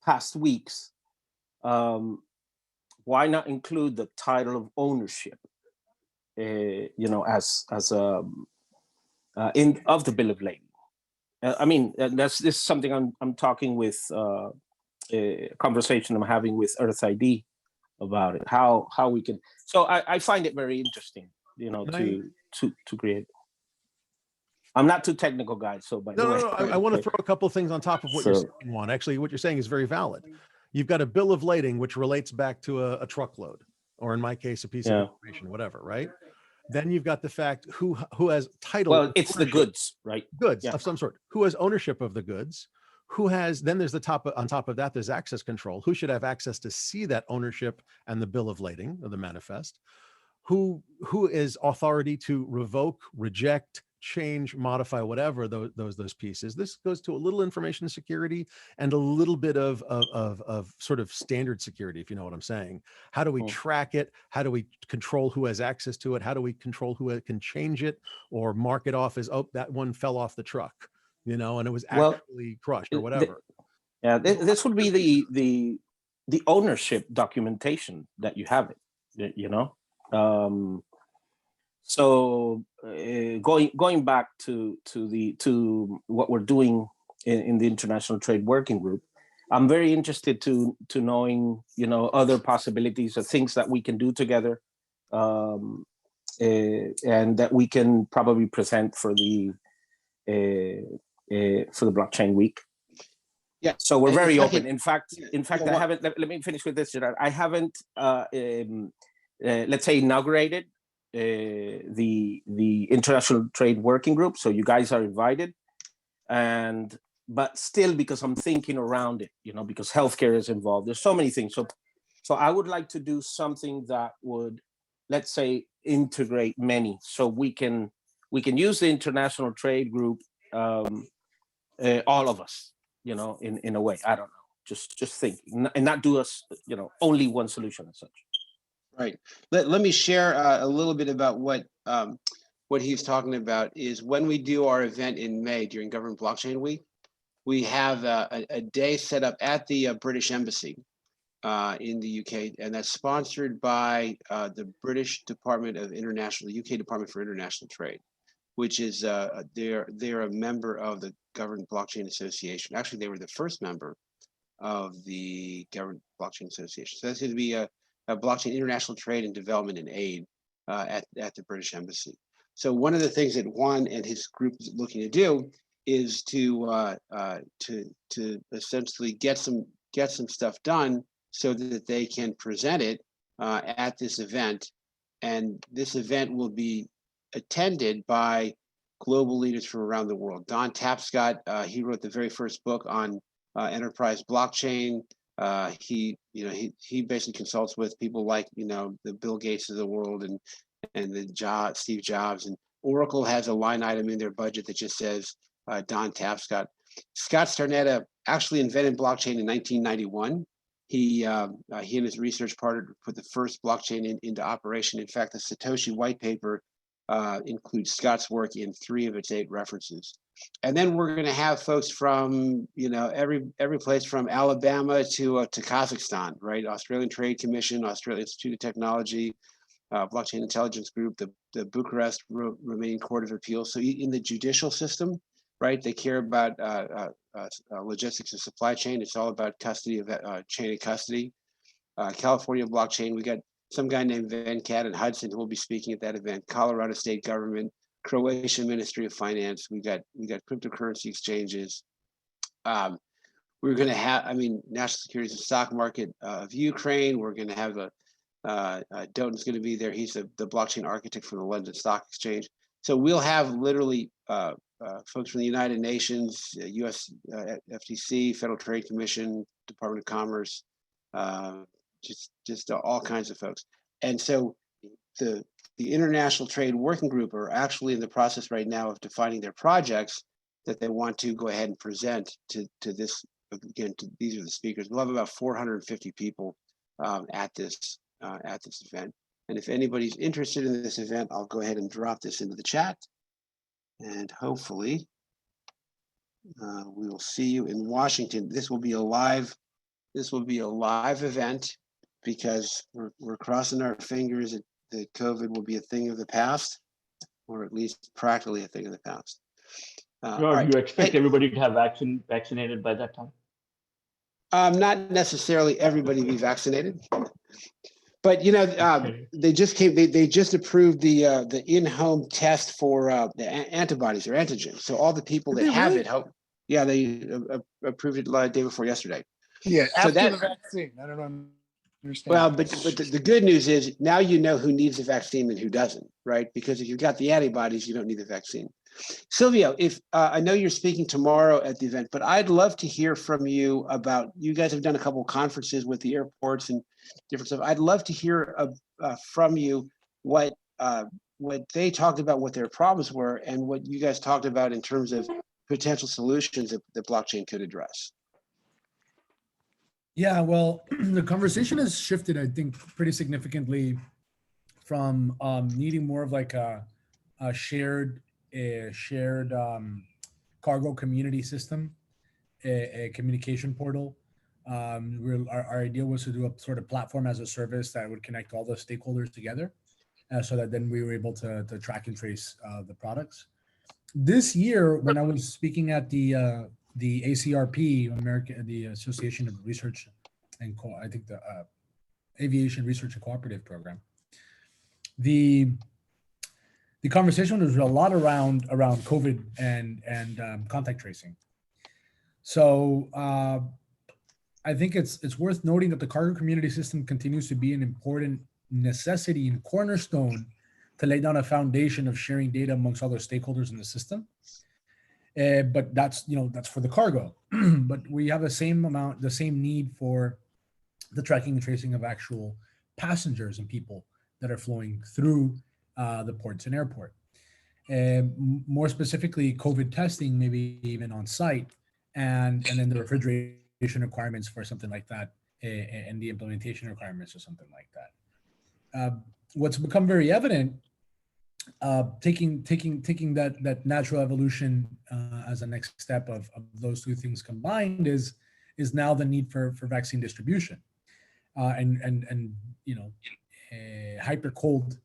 past weeks, why not include the title of ownership, you know, as in of the bill of lading? I mean, this is something I'm talking with a conversation I'm having with Earth ID about it. How we can. So I find it very interesting, you know, to create. I'm not too technical, guys. So by the way, I want to throw a couple of things on top of what you're saying, Juan. Actually, what you're saying is very valid. You've got a bill of lading, which relates back to a truckload, or in my case, a piece of information, whatever, right? Then you've got the fact who has title. Well, it's the goods, right? Goods of some sort. Who has ownership of the goods? Who has, then there's on top of that, there's access control. Who should have access to see that ownership and the bill of lading, or the manifest? Who is authority to revoke, reject, change, modify, whatever those pieces. This goes to a little information security and a little bit of sort of standard security, if you know what I'm saying. How do we track it? How do we control who has access to it? How do we control who can change it or mark it off as, oh, that one fell off the truck, you know, and it was actually crushed or whatever. This would be the ownership documentation that you have it, you know. So going back to what we're doing in the International Trade Working Group, I'm very interested to knowing, you know, other possibilities of things that we can do together, and that we can probably present for the Blockchain Week. Yeah. So we're very open. In fact, I haven't. Let me finish with this, Gerard. I haven't, let's say, inaugurated the International Trade Working Group. So you guys are invited, but still, because I'm thinking around it, you know, because healthcare is involved. There's so many things. So I would like to do something that would, let's say, integrate many. So we can use the International Trade Group, all of us, you know, in a way. I don't know. Just thinking, and not do us, you know, only one solution as such. Right. Let me share a little bit about what he's talking about. Is when we do our event in May during Government Blockchain Week, we have a day set up at the British Embassy, in the UK, and that's sponsored by the British Department of International, the UK Department for International Trade, which is they're a member of the Government Blockchain Association. Actually, they were the first member of the Government Blockchain Association. So that's going to be a blockchain international trade and development and aid at the British Embassy. So one of the things that Juan and his group is looking to do is to essentially get some stuff done so that they can present it at this event. And this event will be attended by global leaders from around the world. Don Tapscott, he wrote the very first book on enterprise blockchain. He basically consults with people like the Bill Gates of the world and the Steve Jobs, and Oracle has a line item in their budget that just says Don Tapscott. Scott Starnetta actually invented blockchain in 1991. He and his research partner put the first blockchain into operation. In fact, the Satoshi white paper includes Scott's work in 3 of its 8 references. And then we're going to have folks from every place from Alabama to Kazakhstan, right? Australian Trade Commission, Australian Institute of Technology, Blockchain Intelligence Group, the Bucharest Romanian Court of Appeal. So in the judicial system, right, they care about logistics and supply chain. It's all about custody of chain of custody. California blockchain, we got some guy named Venkat and Hudson who will be speaking at that event. Colorado State Government, Croatian Ministry of Finance. We got cryptocurrency exchanges. We're going to have, National Securities and Stock Market of Ukraine. We're going to have Doten's going to be there. He's the blockchain architect for the London Stock Exchange. So we'll have literally folks from the United Nations, U.S. FTC, Federal Trade Commission, Department of Commerce, just all kinds of folks. And so the International Trade Working Group are actually in the process right now of defining their projects that they want to go ahead and present to this. Again, these are the speakers. We'll have about 450 people at this event. And if anybody's interested in this event, I'll go ahead and drop this into the chat. And hopefully we will see you in Washington. This will be a live event because we're crossing our fingers that COVID will be a thing of the past, or at least practically a thing of the past. Do you expect everybody to have vaccinated by that time? Not necessarily everybody be vaccinated, but they just approved the in-home test for the antibodies or antigens. So all the people that have it, they approved it the day before yesterday. Yeah, so after the vaccine. I don't understand. Well, but the good news is now you know who needs the vaccine and who doesn't, right? Because if you've got the antibodies, you don't need the vaccine. Silvio, if I know you're speaking tomorrow at the event, but I'd love to hear from you about, you guys have done a couple of conferences with the airports and different stuff. I'd love to hear from you what they talked about, what their problems were, and what you guys talked about in terms of potential solutions that blockchain could address. Yeah, well, the conversation has shifted, I think, pretty significantly from needing more of like a shared cargo community system, a communication portal. Our idea was to do a sort of platform as a service that would connect all the stakeholders together, so that then we were able to track and trace the products. This year, when I was speaking at the ACRP, the Association of Research and I think the Aviation Research and Cooperative Program, the conversation was a lot around COVID and contact tracing. So I think it's worth noting that the cargo community system continues to be an important necessity and cornerstone to lay down a foundation of sharing data amongst other stakeholders in the system. But that's for the cargo. But we have the same need for the tracking and tracing of actual passengers and people that are flowing through the ports and airport. More specifically, COVID testing, maybe even on site, and then the refrigeration requirements for something like that, and the implementation requirements or something like that. What's become very evident, taking that natural evolution as a next step of those two things combined is now the need for vaccine distribution. and hyper cold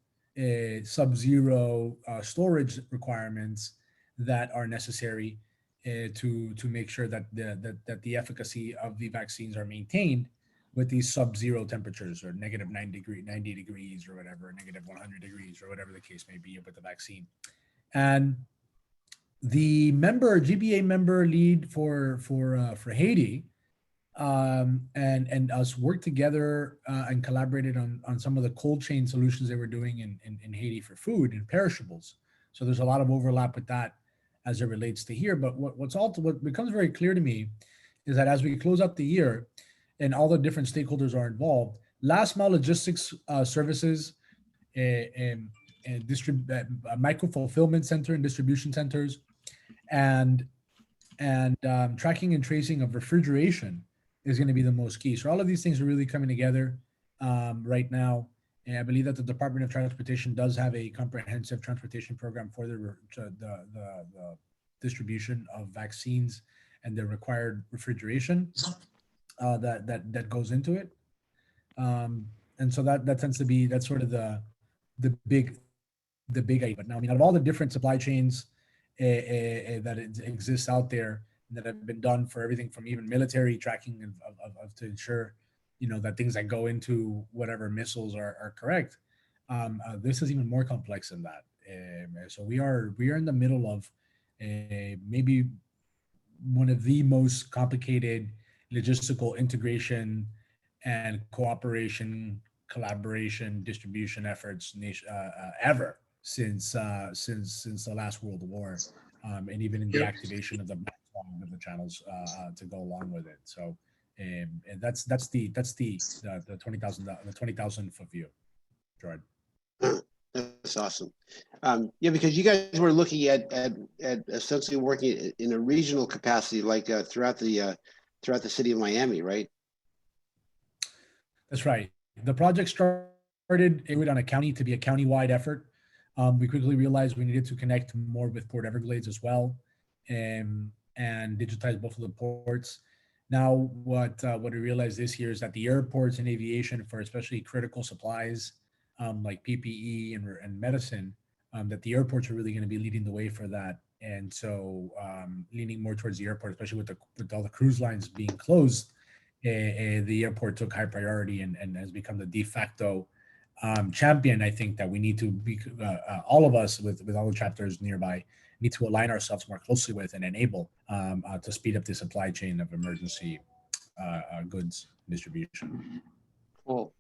sub-zero storage requirements that are necessary to make sure that the efficacy of the vaccines are maintained with these sub-zero temperatures, or negative 90 degrees or whatever, negative 100 degrees or whatever the case may be with the vaccine. And the GBA member lead for Haiti, and us worked together and collaborated on some of the cold chain solutions they were doing in Haiti for food and perishables. So there's a lot of overlap with that as it relates to here. But what becomes very clear to me is that as we close out the year and all the different stakeholders are involved, last mile logistics services, micro fulfillment center and distribution centers, and tracking and tracing of refrigeration is going to be the most key. So all of these things are really coming together right now. And I believe that the Department of Transportation does have a comprehensive transportation program for the distribution of vaccines and the required refrigeration that goes into it. And so that tends to be, that's sort of the big idea. But now, I mean, out of all the different supply chains that exists out there that have been done for everything from even military tracking of to ensure, that things that go into whatever missiles are correct. This is even more complex than that. So we are in the middle of maybe one of the most complicated logistical integration and cooperation, collaboration, distribution efforts ever since the last World War, and even in the activation of the channels to go along with it. So and that's the 20,000 foot view, Gerard. That's awesome. Yeah, because you guys were looking at essentially working in a regional capacity, like throughout the city of Miami, right? That's right. The project started on a county to be a county-wide effort. We quickly realized we needed to connect more with Port Everglades as well, and digitize both of the ports. Now, what we realized this year is that the airports and aviation, for especially critical supplies like PPE and medicine, that the airports are really going to be leading the way for that. And so, leaning more towards the airport, especially with all the cruise lines being closed, the airport took high priority and has become the de facto champion. I think that we need to be, all of us with all the chapters nearby, need to align ourselves more closely with and enable to speed up the supply chain of emergency goods distribution. Cool.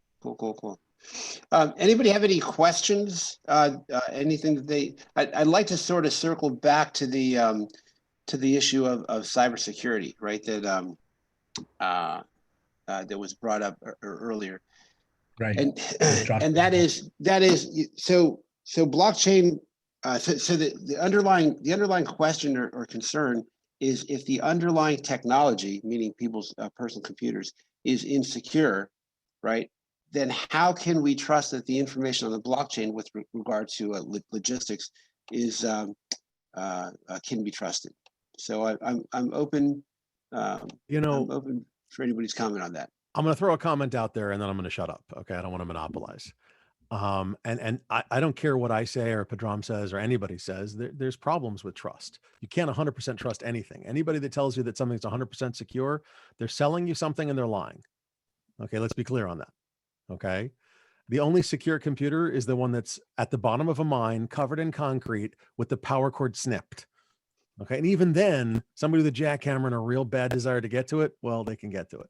Anybody have any questions? Anything that I'd like to sort of circle back to the issue of cybersecurity, right? That was brought up earlier. Right. And that is so blockchain. So the underlying question or concern is, if the underlying technology, meaning people's personal computers, is insecure, right? Then how can we trust that the information on the blockchain with regard to logistics is can be trusted? So I'm open. I'm open for anybody's comment on that. I'm going to throw a comment out there and then I'm going to shut up. Okay. I don't want to monopolize. And I don't care what I say or Pedram says or anybody says, there's problems with trust. You can't 100% trust anything. Anybody that tells you that something's 100% secure, they're selling you something and they're lying. Okay. Let's be clear on that. Okay. The only secure computer is the one that's at the bottom of a mine, covered in concrete with the power cord snipped. Okay. And even then, somebody with a jackhammer and a real bad desire to get to it, well, they can get to it.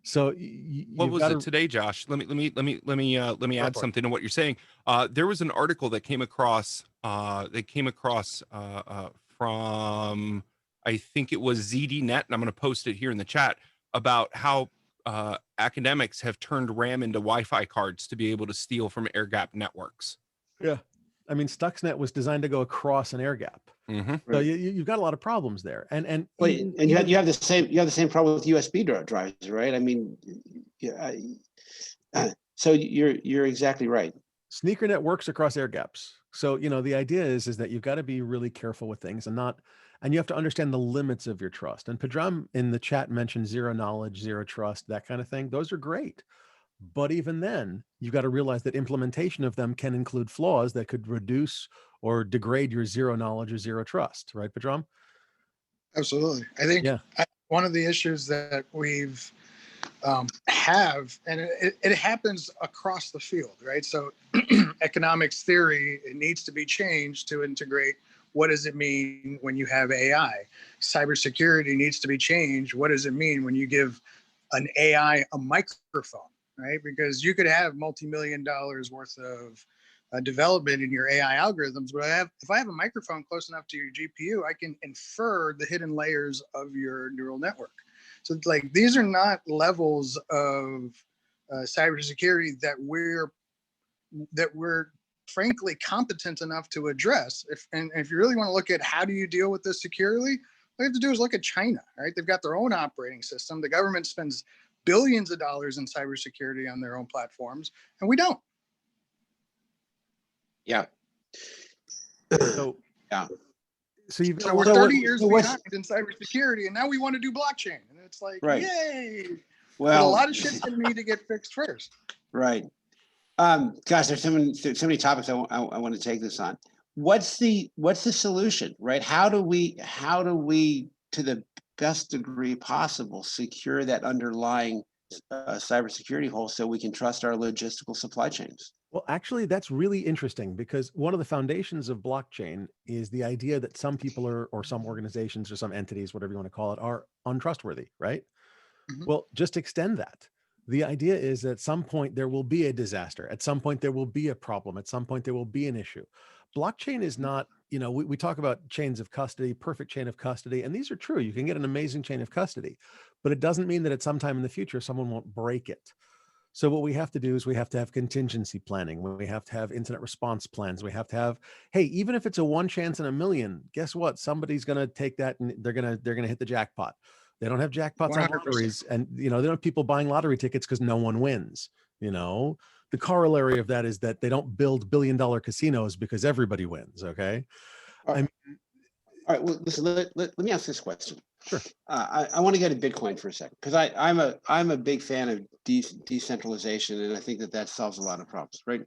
So what was it today, Josh? Let me add something to what you're saying. There was an article that came across from, I think it was ZDNet, and I'm going to post it here in the chat, about how academics have turned RAM into Wi-Fi cards to be able to steal from air-gapped networks. Yeah. I mean, Stuxnet was designed to go across an air gap. Mm-hmm. So you've got a lot of problems there. And you have the same problem with USB drives, right? I mean, so you're exactly right. SneakerNet works across air gaps. So, the idea is that you've got to be really careful with things and you have to understand the limits of your trust. And Pedram in the chat mentioned zero knowledge, zero trust, that kind of thing. Those are great. But even then, you've got to realize that implementation of them can include flaws that could reduce or degrade your zero knowledge or zero trust, right, Pedram? Absolutely. I think Yeah. one of the issues that we've have, and it happens across the field, right? So economics theory, it needs to be changed to integrate what does it mean when you have AI. Cybersecurity needs to be changed. What does it mean when you give an AI a microphone, right? Because you could have multi-million dollars worth of development in your AI algorithms, but if I have a microphone close enough to your GPU, I can infer the hidden layers of your neural network. So it's like, these are not levels of cybersecurity that we're frankly competent enough to address. If you really want to look at how do you deal with this securely, what you have to do is look at China, right? They've got their own operating system. The government spends billions of dollars in cybersecurity on their own platforms, and we don't. Yeah. So yeah. So you've So we're 30 years behind in cybersecurity, and now we want to do blockchain, and it's like, right. Yay! Well, but a lot of shit's going to need to get fixed first. Right. Gosh, there's so many topics I want to take this on. What's the solution, right? How do we, to the best degree possible, secure that underlying cybersecurity hole so we can trust our logistical supply chains? Well, actually, that's really interesting, because one of the foundations of blockchain is the idea that some people or some organizations or some entities, whatever you want to call it, are untrustworthy, right? Mm-hmm. Well, just extend that. The idea is that at some point there will be a disaster. At some point there will be a problem. At some point there will be an issue. Blockchain is not, we talk about chains of custody, perfect chain of custody, and these are true. You can get an amazing chain of custody, but it doesn't mean that at some time in the future someone won't break it. So what we have to do is we have to have contingency planning. We have to have incident response plans. We have to have, hey, even if it's a one chance in a million, guess what? Somebody's going to take that and they're going to hit the jackpot. They don't have jackpots 100%. On lotteries, and they don't have people buying lottery tickets because no one wins. The corollary of that is that they don't build billion-dollar casinos because everybody wins. Okay. All right. Well, listen. Let me ask this question. Sure. I want to go to Bitcoin for a second, because I'm a big fan of decentralization, and I think that solves a lot of problems. Right.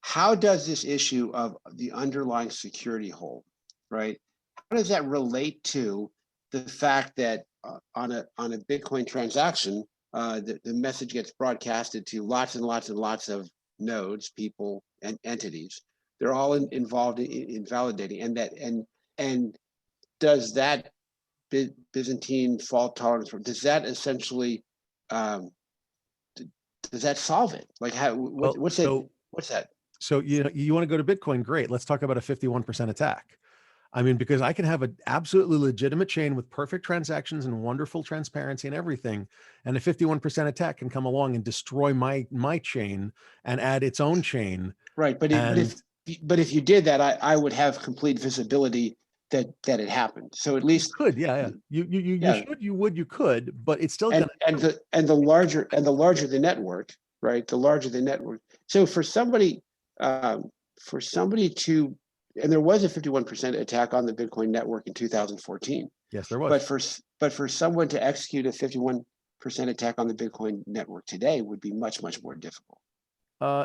How does this issue of the underlying security hole, right? How does that relate to the fact that on a Bitcoin transaction, the message gets broadcasted to lots and lots and lots of nodes, people, and entities? They're all involved in validating, and does that Byzantine fault tolerance, does that essentially does that solve it? Like, what's that? So you want to go to Bitcoin? Great. Let's talk about a 51% attack. I mean, because I can have an absolutely legitimate chain with perfect transactions and wonderful transparency and everything, and a 51% attack can come along and destroy my chain and add its own chain. Right, but if you did that, I would have complete visibility that it happened. So at least you could, you could, but it's still and the larger the network, right? The larger the network. So for somebody to, and there was a 51% attack on the Bitcoin network in 2014. Yes, there was. But for someone to execute a 51% attack on the Bitcoin network today would be much, much more difficult.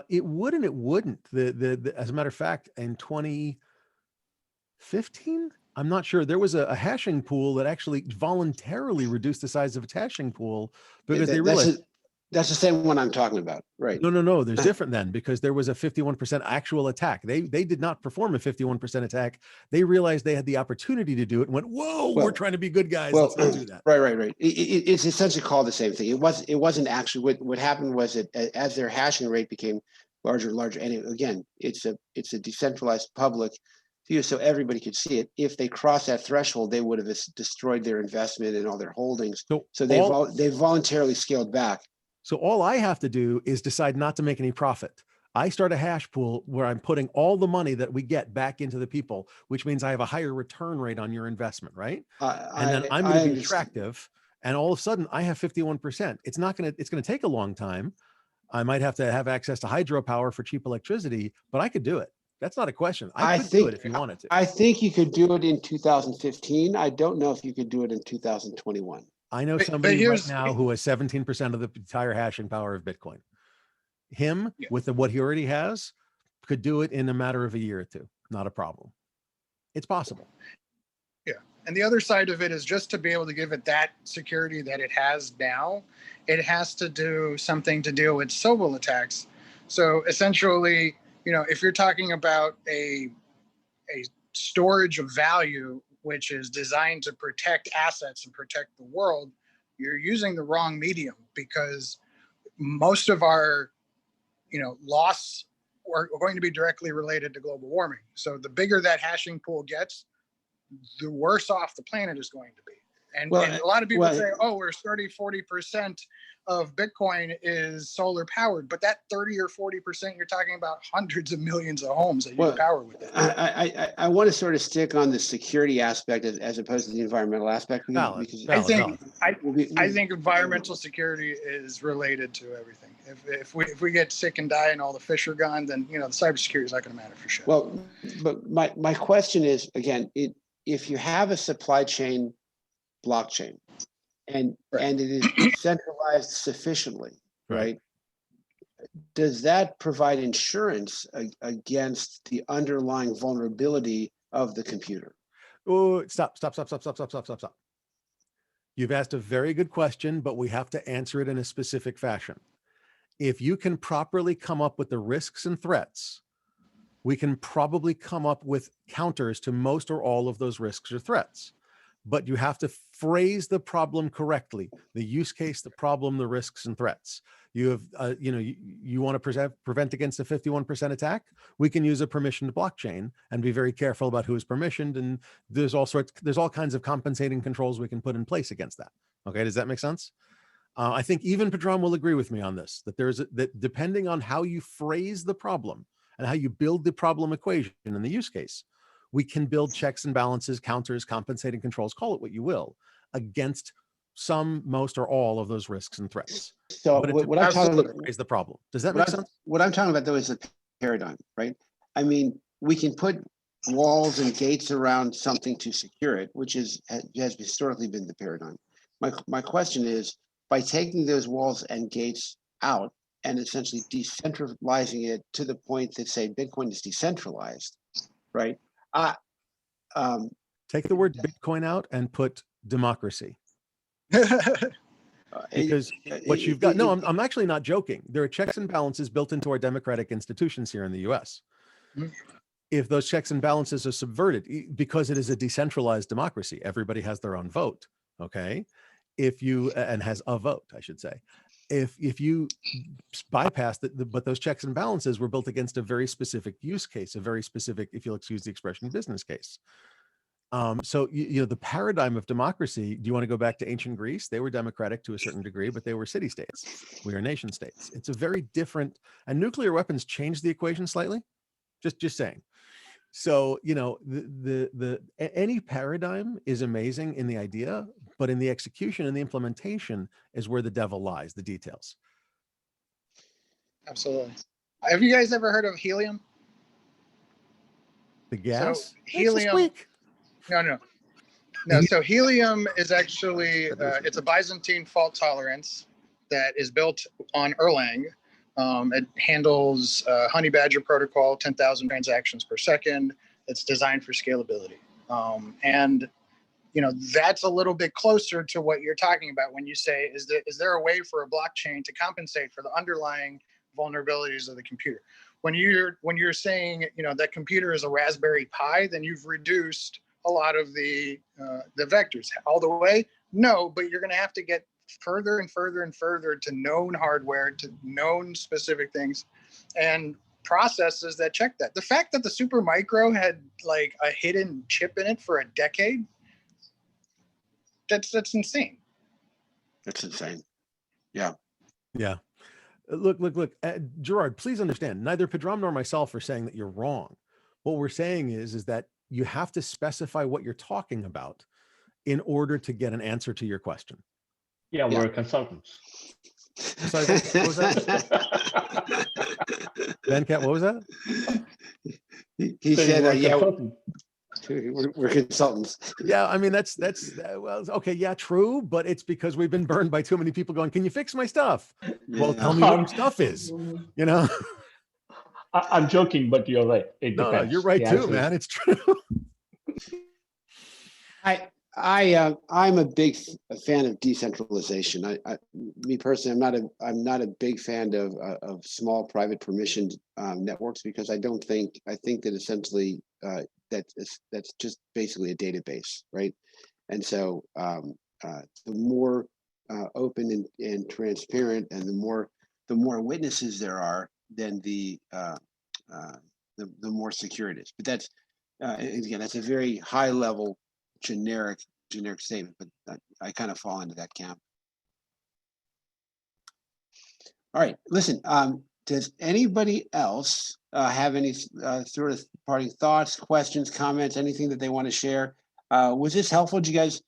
It would and it wouldn't. As a matter of fact, in 2015, I'm not sure, there was a hashing pool that actually voluntarily reduced the size of its hashing pool because they realized. That's the same one I'm talking about, right? No. There's different then, because there was a 51% actual attack. They did not perform a 51% attack. They realized they had the opportunity to do it and went, whoa, we're trying to be good guys. Let's not do that. Right. It's essentially called the same thing. It wasn't actually what happened was that as their hashing rate became larger and larger, and it's a decentralized public view, so everybody could see it. If they crossed that threshold, they would have destroyed their investment and all their holdings. So they voluntarily scaled back. So all I have to do is decide not to make any profit. I start a hash pool where I'm putting all the money that we get back into the people, which means I have a higher return rate on your investment, right? And then I'm going to be attractive. And all of a sudden I have 51%. It's going to take a long time. I might have to have access to hydropower for cheap electricity, but I could do it. That's not a question. I could do it if you wanted to. I think you could do it in 2015. I don't know if you could do it in 2021. I know somebody right now who has 17% of the entire hashing power of Bitcoin. Him Yeah. with what he already has could do it in a matter of a year or two. Not a problem. It's possible. Yeah. And the other side of it is just to be able to give it that security that it has now, it has to do something to deal with Sobel attacks. So essentially, if you're talking about a storage of value, which is designed to protect assets and protect the world, you're using the wrong medium, because most of our, loss are going to be directly related to global warming. So the bigger that hashing pool gets, the worse off the planet is going to be. And a lot of people say, oh, we're 40% of Bitcoin is solar powered, but that 30 or 40%, you're talking about hundreds of millions of homes that you power with that. I want to sort of stick on the security aspect as opposed to the environmental aspect. Because I think environmental security is related to everything. If we get sick and die and all the fish are gone, then the cybersecurity is not going to matter for sure. Well, but my question is, again, if you have a supply chain blockchain and it is centralized sufficiently, right? Does that provide insurance against the underlying vulnerability of the computer? Oh, stop. You've asked a very good question, but we have to answer it in a specific fashion. If you can properly come up with the risks and threats, we can probably come up with counters to most or all of those risks or threats. But you have to phrase the problem correctly: the use case, the problem, the risks and threats. You have, you want to prevent against a 51% attack? We can use a permissioned blockchain and be very careful about who is permissioned. And there's all kinds of compensating controls we can put in place against that. Okay, does that make sense? I think even Pedram will agree with me on this, that depending on how you phrase the problem and how you build the problem equation in the use case, we can build checks and balances, counters, compensating controls, call it what you will, against some, most, or all of those risks and threats. So but what I'm talking about is the problem. Does that make sense? What I'm talking about, though, is a paradigm, right? I mean, we can put walls and gates around something to secure it, which has historically been the paradigm. My question is, by taking those walls and gates out and essentially decentralizing it to the point that, say, Bitcoin is decentralized, right? Take the word Bitcoin out and put democracy. Because what you've got, no, I'm actually not joking. There are checks and balances built into our democratic institutions here in the US. If those checks and balances are subverted, because it is a decentralized democracy, everybody has their own vote, okay? And has a vote, I should say. If you bypass but those checks and balances were built against a very specific use case, a very specific, if you'll excuse the expression, business case. So, the paradigm of democracy, do you want to go back to ancient Greece? They were democratic to a certain degree, but they were city-states. We are nation states. It's a very different, and nuclear weapons changed the equation slightly, just saying. So, any paradigm is amazing in the idea, but in the execution and the implementation is where the devil lies, the details. Absolutely. Have you guys ever heard of helium? The gas? So helium. No. So helium is actually, it's a Byzantine fault tolerance that is built on Erlang. It handles Honey Badger protocol, 10,000 transactions per second. It's designed for scalability. And that's a little bit closer to what you're talking about when you say, is there a way for a blockchain to compensate for the underlying vulnerabilities of the computer? When you're saying, that computer is a Raspberry Pi, then you've reduced a lot of the vectors. All the way? No, but you're going to have to get further and further and further to known hardware, to known specific things, and processes that check that. The fact that the Supermicro had like a hidden chip in it for a decade, that's insane. That's insane. Yeah. Look, Gerard, please understand, neither Pedram nor myself are saying that you're wrong. What we're saying is that you have to specify what you're talking about in order to get an answer to your question. Yeah, we're consultants. Sorry, what was that? Venkat, what was that? He said, We're consultants. Yeah, I mean that's well, okay, yeah, true, but it's because we've been burned by too many people going, "Can you fix my stuff?" Well, Yeah. tell me what your stuff is. You know? I'm joking, but you're right. It No, depends. you're right The too, answer is- man. It's true. I'm a big fan of decentralization. Me personally, I'm not a big fan of small private permissioned networks, because I think that essentially that's just basically a database, right? And so the more open and transparent, and the more witnesses there are, then the more secure it is. But that's again, that's a very high level generic statement, but I kind of fall into that camp. All right, listen, does anybody else have any sort of parting thoughts, questions, comments, anything that they want to share? Was this helpful? Did you guys,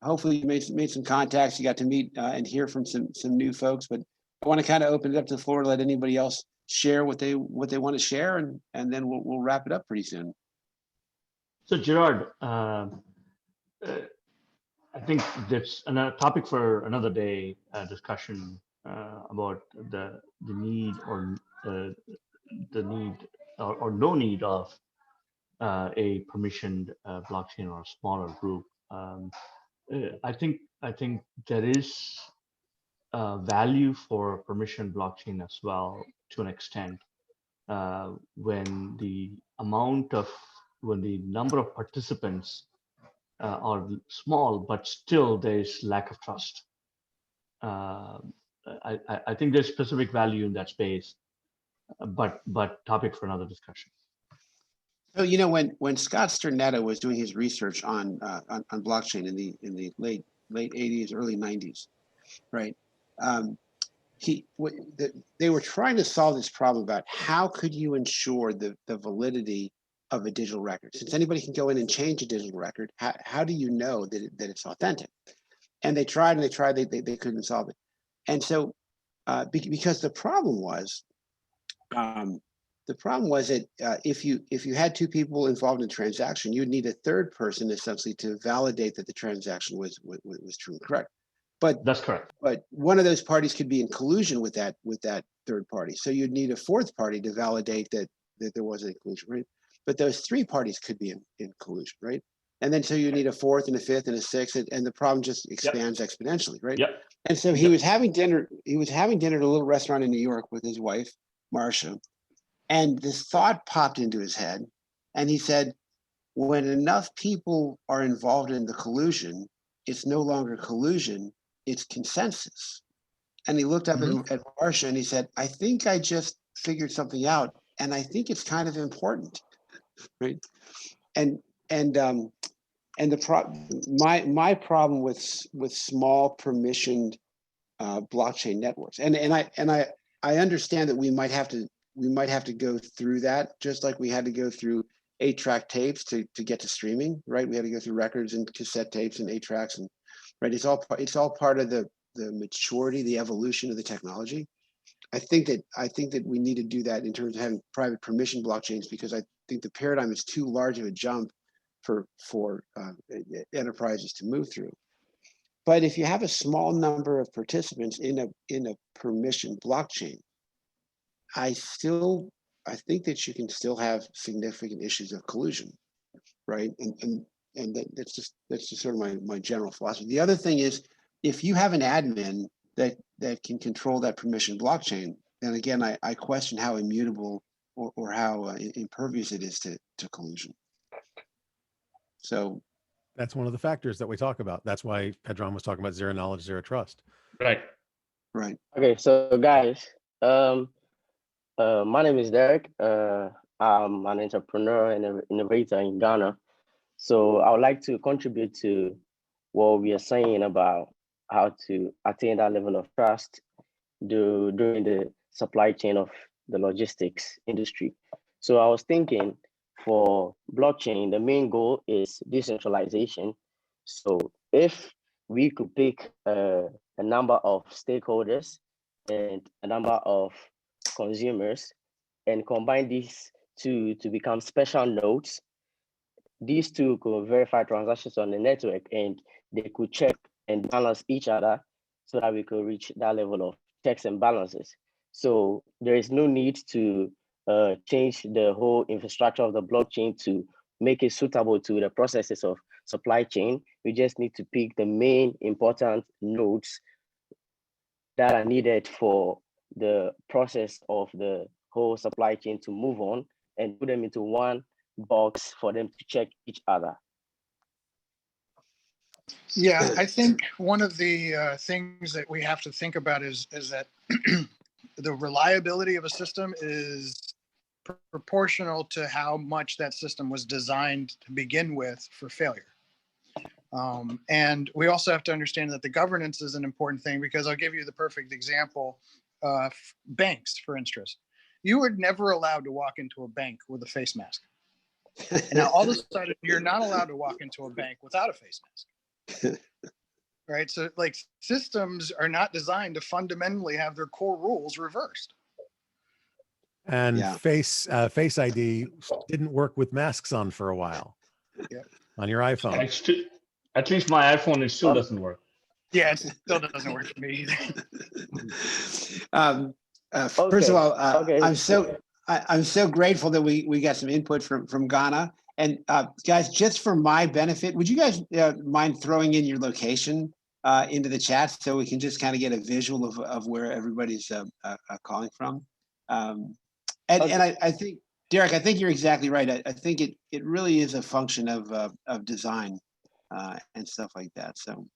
hopefully you made some contacts, you got to meet and hear from some new folks, but I want to kind of open it up to the floor to let anybody else share what they want to share, and then we'll wrap it up pretty soon. So Gerard, I think that's another topic for another day discussion about the need or no need of a permissioned blockchain or a smaller group. I think there is value for permissioned blockchain as well, to an extent, when the number of participants are small, but still there's lack of trust. I think there's specific value in that space, but topic for another discussion. So when Scott Sternetta was doing his research on blockchain in the late 80s, early 90s, right? They were trying to solve this problem about how could you ensure the validity of a digital record. Since anybody can go in and change a digital record, how do you know that it's authentic? And they tried, they couldn't solve it. And so because the problem was that if you had two people involved in a transaction, you'd need a third person essentially to validate that the transaction was true and correct. But that's correct. But one of those parties could be in collusion with that third party. So you'd need a fourth party to validate that there wasn't a collusion, right? But those three parties could be in collusion, right? And then so you need a fourth and a fifth and a sixth, and the problem just expands exponentially, right? Yep. And so he was having dinner. He was having dinner at a little restaurant in New York with his wife, Marcia, and this thought popped into his head, and he said, "When enough people are involved in the collusion, it's no longer collusion; it's consensus." And he looked up at Marcia and he said, "I think I just figured something out, and I think it's kind of important." Right? My problem with small permissioned blockchain networks, and I understand that we might have to go through that, just like we had to go through 8-track tapes to get to streaming, right? We had to go through records and cassette tapes and 8-tracks, and right, it's all part of the maturity, the evolution of the technology. I think that we need to do that in terms of having private permission blockchains, because I think the paradigm is too large of a jump for enterprises to move through. But if you have a small number of participants in a permission blockchain, I think that you can still have significant issues of collusion, right? And that's just sort of my general philosophy. The other thing is, if you have an admin that can control that permission blockchain, then again, I question how immutable or how impervious it is to collusion. So that's one of the factors that we talk about. That's why Pedron was talking about zero knowledge, zero trust. Right. Okay, so guys, my name is Derek. I'm an entrepreneur and an innovator in Ghana. So I would like to contribute to what we are saying about how to attain that level of trust during the supply chain of the logistics industry. So I was thinking, for blockchain, the main goal is decentralization. So if we could pick a number of stakeholders and a number of consumers and combine these two to become special nodes these two could verify transactions on the network, and they could check and balance each other so that we could reach that level of checks and balances. So there is no need to change the whole infrastructure of the blockchain to make it suitable to the processes of supply chain. We just need to pick the main important nodes that are needed for the process of the whole supply chain to move on, and put them into one box for them to check each other. Yeah, I think one of the things that we have to think about is that the reliability of a system is proportional to how much that system was designed to begin with for failure. And we also have to understand that the governance is an important thing, because I'll give you the perfect example. Banks, for instance, you were never allowed to walk into a bank with a face mask. And now all of a sudden you're not allowed to walk into a bank without a face mask. Right? So like, systems are not designed to fundamentally have their core rules reversed. And Yeah. Face ID didn't work with masks on for a while. Yeah. On your iPhone. At least my iPhone, it still doesn't work. Yeah, it still doesn't work for me either. First of all, I'm so grateful that we got some input from Ghana. And guys, just for my benefit, would you guys mind throwing in your location into the chat so we can just kind of get a visual of where everybody's calling from? And I think, Derek, I think you're exactly right. I think it really is a function of design and stuff like that. So.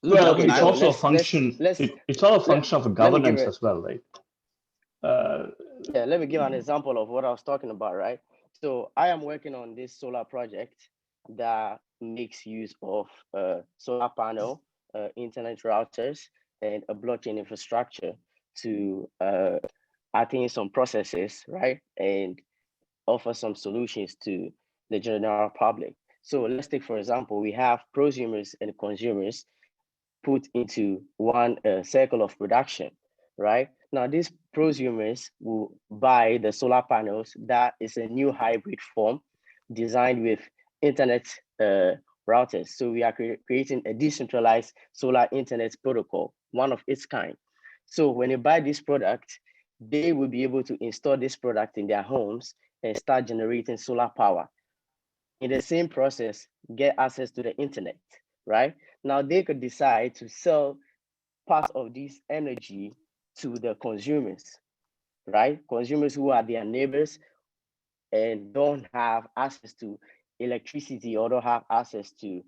Well, Okay, it's so also a function. It's all a function of a governance as well, right? Yeah, let me give an example of what I was talking about, right? So I am working on this solar project that makes use of solar panel, internet routers, and a blockchain infrastructure to attain some processes, right? And offer some solutions to the general public. So let's take, for example, we have prosumers and consumers put into one circle of production, right? Now, these prosumers will buy the solar panels. That is a new hybrid form designed with internet routers. So we are creating a decentralized solar internet protocol, one of its kind. So when they buy this product, they will be able to install this product in their homes and start generating solar power. In the same process, get access to the internet, right? Now they could decide to sell part of this energy to the consumers, right? Consumers who are their neighbors and don't have access to electricity or don't have access to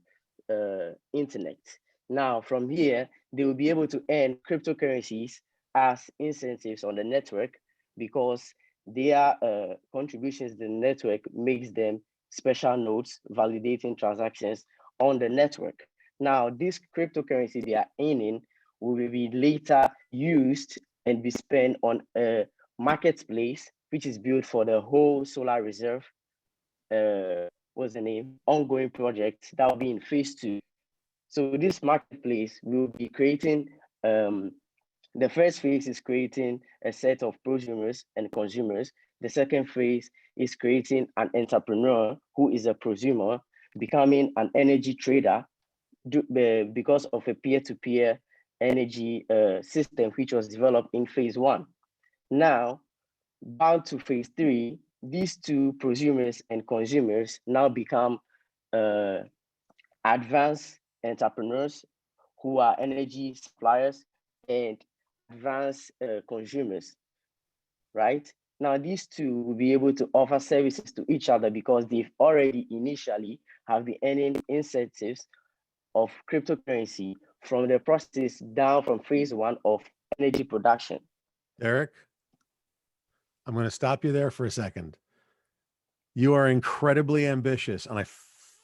internet. Now from here, they will be able to earn cryptocurrencies as incentives on the network, because their contributions to the network makes them special nodes validating transactions on the network. Now, this cryptocurrency they are earning will be later used and be spent on a marketplace, which is built for the whole solar reserve, what's the name, ongoing project that will be in phase 2. So this marketplace will be creating, the first phase is creating a set of prosumers and consumers. The second phase is creating an entrepreneur who is a prosumer, becoming an energy trader because of a peer-to-peer energy system which was developed in phase 1. Now, down to phase 3, these two prosumers and consumers now become advanced entrepreneurs who are energy suppliers and advanced consumers, right? Now, these two will be able to offer services to each other because they've already initially have been earning incentives of cryptocurrency from the process down from phase 1 of energy production. Eric, I'm going to stop you there for a second. You are incredibly ambitious, and I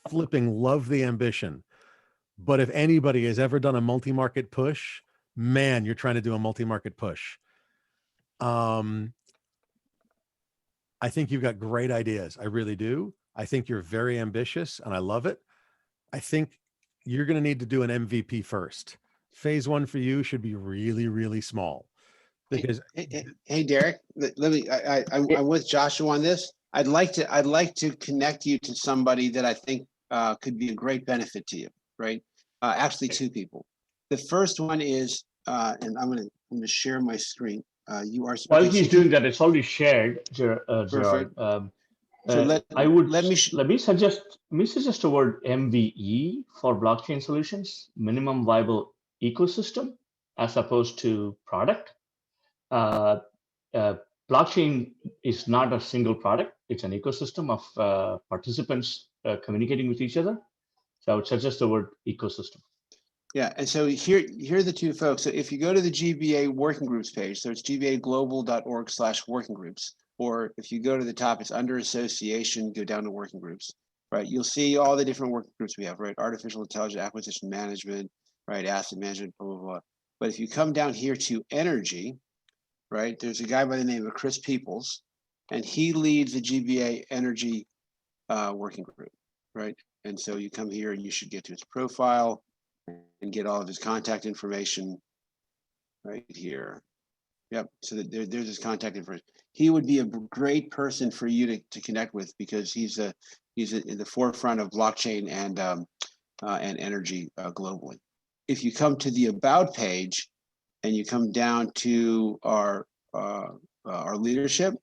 flipping love the ambition. But if anybody has ever done a multi-market push, man, you're trying to do a multi-market push. I think you've got great ideas. I really do. I think you're very ambitious, and I love it. I think you're going to need to do an MVP first. Phase 1 for you should be really, really small. Because hey Derek, let me. I'm with Joshua on this. I'd like to connect you to somebody that I think could be a great benefit to you, right? Actually, two people. The first one is, and I'm going to share my screen. You are. While okay, he's so doing that, it's already shared, Gerard. perfect. So let me suggest the word MVE for blockchain solutions, minimum viable ecosystem, as opposed to product. Blockchain is not a single product; it's an ecosystem of participants communicating with each other. So I would suggest the word ecosystem. Yeah, and so here are the two folks. So if you go to the GBA working groups page, so it's gbaglobal.org/working groups, or if you go to the top, it's under association, go down to working groups, right? You'll see all the different working groups we have, right? Artificial intelligence acquisition management, right? Asset management, blah, blah, blah. But if you come down here to energy, right? There's a guy by the name of Chris Peoples, and he leads the GBA energy working group, right? And so you come here and you should get to his profile and get all of his contact information right here. Yep, so there's his contact information. He would be a great person for you to connect with because he's in the forefront of blockchain and energy globally. If you come to the About page and you come down to our leadership,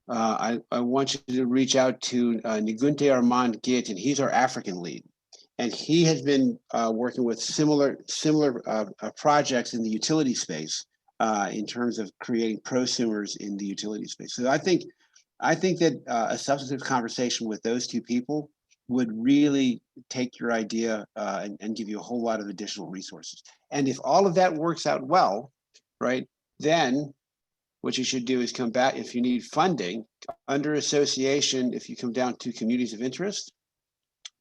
I want you to reach out to Nigunte Armand Git, and he's our African lead. And he has been working with similar projects in the utility space in terms of creating prosumers in the utility space. So I think that a substantive conversation with those two people would really take your idea and give you a whole lot of additional resources. And if all of that works out well, right, then what you should do is come back. If you need funding under association, if you come down to communities of interest,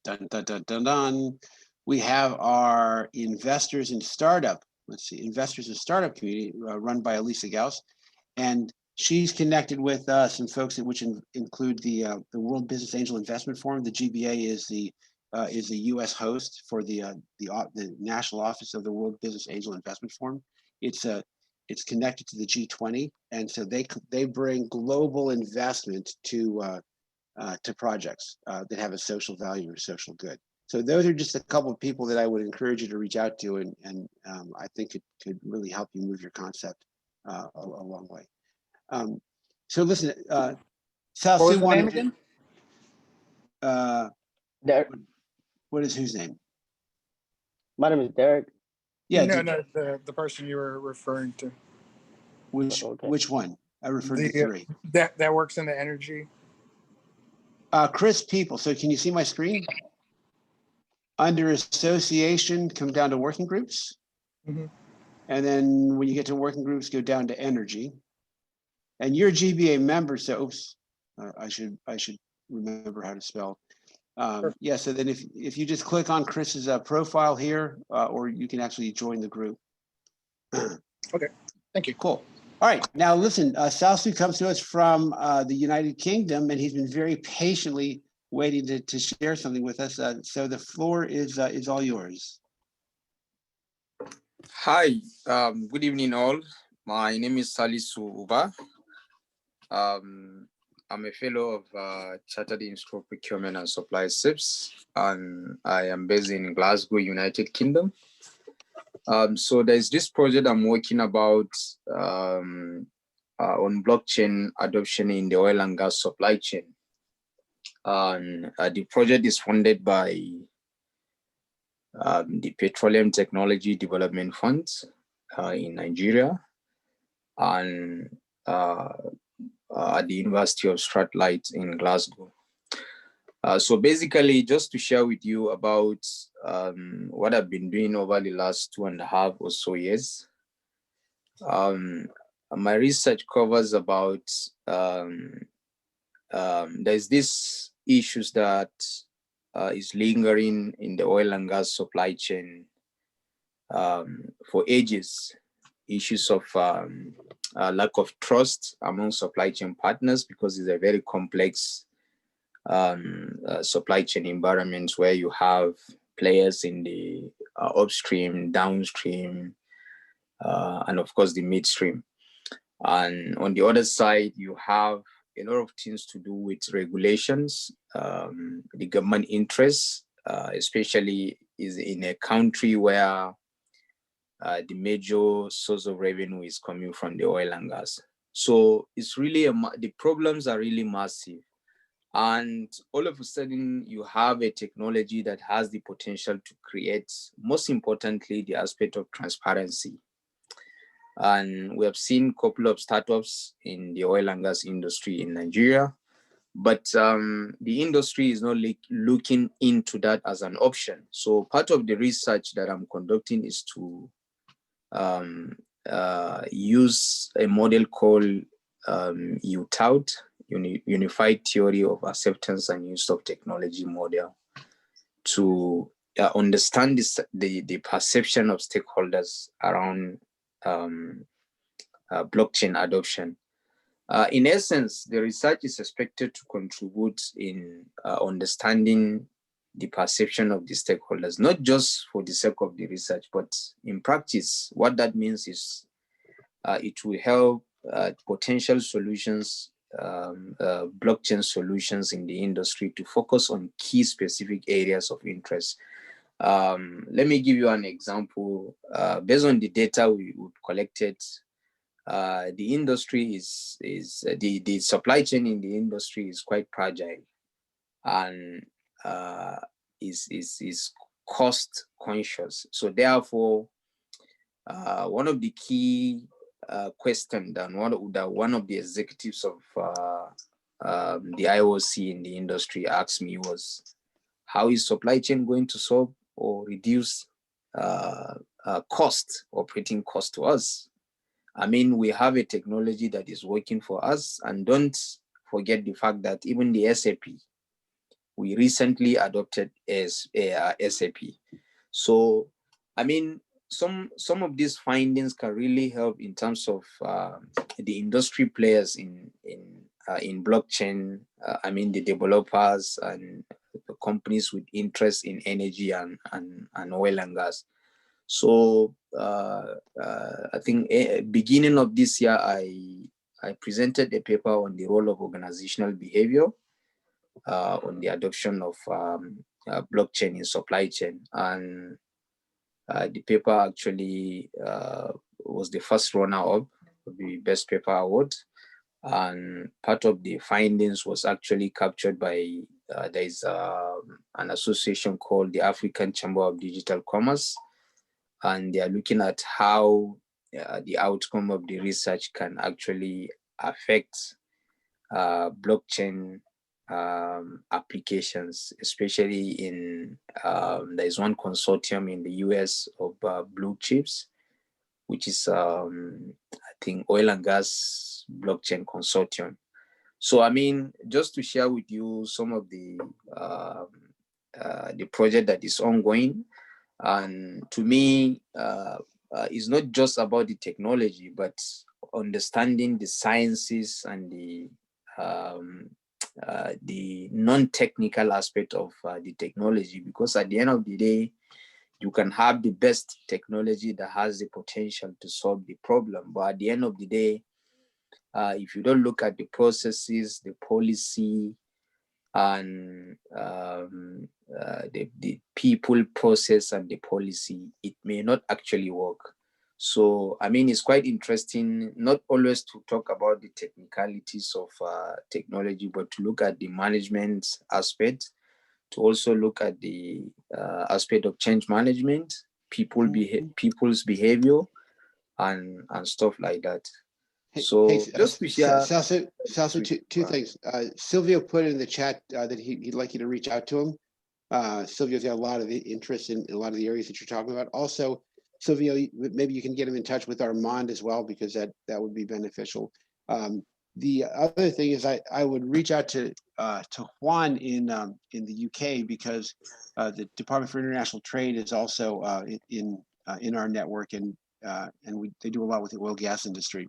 dun, dun, dun, dun, dun. We have our investors in startup. Let's see, investors in startup community run by Elisa Gauss, and she's connected with some folks which include the World Business Angel Investment Forum. The GBA is the U.S. host for the national office of the World Business Angel Investment Forum. It's connected to the G20, and so they bring global investment to projects that have a social value or social good. So those are just a couple of people that I would encourage you to reach out to, and I think it could really help you move your concept a long way. So listen, Sal, What was the name again? Derek. What is whose name? My name is Derek. Yeah, No, the person you were referring to. Which one? I referred to three. That works in the energy. Chris People. So can you see my screen? Under association, come down to working groups. Mm-hmm. And then when you get to working groups, go down to energy. And you're a GBA member, so oops, I should remember how to spell. Yeah, so then if you just click on Chris's profile here, or you can actually join the group. Okay, thank you. Cool. All right, now listen, Salsu comes to us from the United Kingdom, and he's been very patiently waiting to share something with us. So the floor is all yours. Hi, good evening all. My name is Salisu Uba. I'm a fellow of Chartered Institute of Procurement and Supply SIPS, and I am based in Glasgow, United Kingdom. So there's this project I'm working about on blockchain adoption in the oil and gas supply chain. And the project is funded by the Petroleum Technology Development Funds in Nigeria and at the University of Strathclyde in Glasgow. So basically, just to share with you about what I've been doing over the last 2.5 or so years. My research covers about, there's this issues that is lingering in the oil and gas supply chain for ages. Issues of lack of trust among supply chain partners, because it's a very complex supply chain environments where you have players in the upstream, downstream, and of course the midstream. And on the other side, you have a lot of things to do with regulations, the government interests, especially is in a country where the major source of revenue is coming from the oil and gas. So it's really, the problems are really massive. And all of a sudden you have a technology that has the potential to create, most importantly, the aspect of transparency. And we have seen a couple of startups in the oil and gas industry in Nigeria, but the industry is not looking into that as an option. So part of the research that I'm conducting is to use a model called UTAUT, Unified Theory of Acceptance and Use of Technology model, to understand the perception of stakeholders around blockchain adoption. In essence, the research is expected to contribute in understanding the perception of the stakeholders, not just for the sake of the research, but in practice, what that means is it will help potential solutions, blockchain solutions in the industry to focus on key specific areas of interest. Let me give you an example. Based on the data we've collected, the industry is the supply chain in the industry is quite fragile and is cost conscious. So therefore, one of the key questions that one of the executives of the IOC in the industry asked me was, how is supply chain going to solve or reduce operating cost to us? I mean, we have a technology that is working for us, and don't forget the fact that even the SAP, we recently adopted as SAP. So, I mean, some of these findings can really help in terms of the industry players in blockchain. I mean, the developers and the companies with interest in energy and oil and gas. So I think beginning of this year, I presented a paper on the role of organizational behavior on the adoption of blockchain in supply chain. And the paper actually was the first runner-up of the Best Paper Award. And part of the findings was actually captured by, there is an association called the African Chamber of Digital Commerce. And they are looking at how the outcome of the research can actually affect blockchain applications, especially in, there's one consortium in the US of blue chips, which is, I think, oil and gas blockchain consortium. So, I mean, just to share with you some of the project that is ongoing. And to me, it's not just about the technology, but understanding the sciences and the non-technical aspect of the technology, because at the end of the day, you can have the best technology that has the potential to solve the problem. But at the end of the day, if you don't look at the processes, the policy, and the people, process, and the policy, it may not actually work. So, I mean, it's quite interesting, not always to talk about the technicalities of technology, but to look at the management aspect, to also look at the aspect of change management, people's behavior, and stuff like that. So just to share, Celso, two things. Silvio put in the chat that he'd like you to reach out to him. Silvio's got a lot of interest in a lot of the areas that you're talking about. Also, Silvio, maybe you can get him in touch with Armand as well, because that would be beneficial. The other thing is I would reach out to Juan in the UK, because the Department for International Trade is also in our network, and they do a lot with the oil gas industry.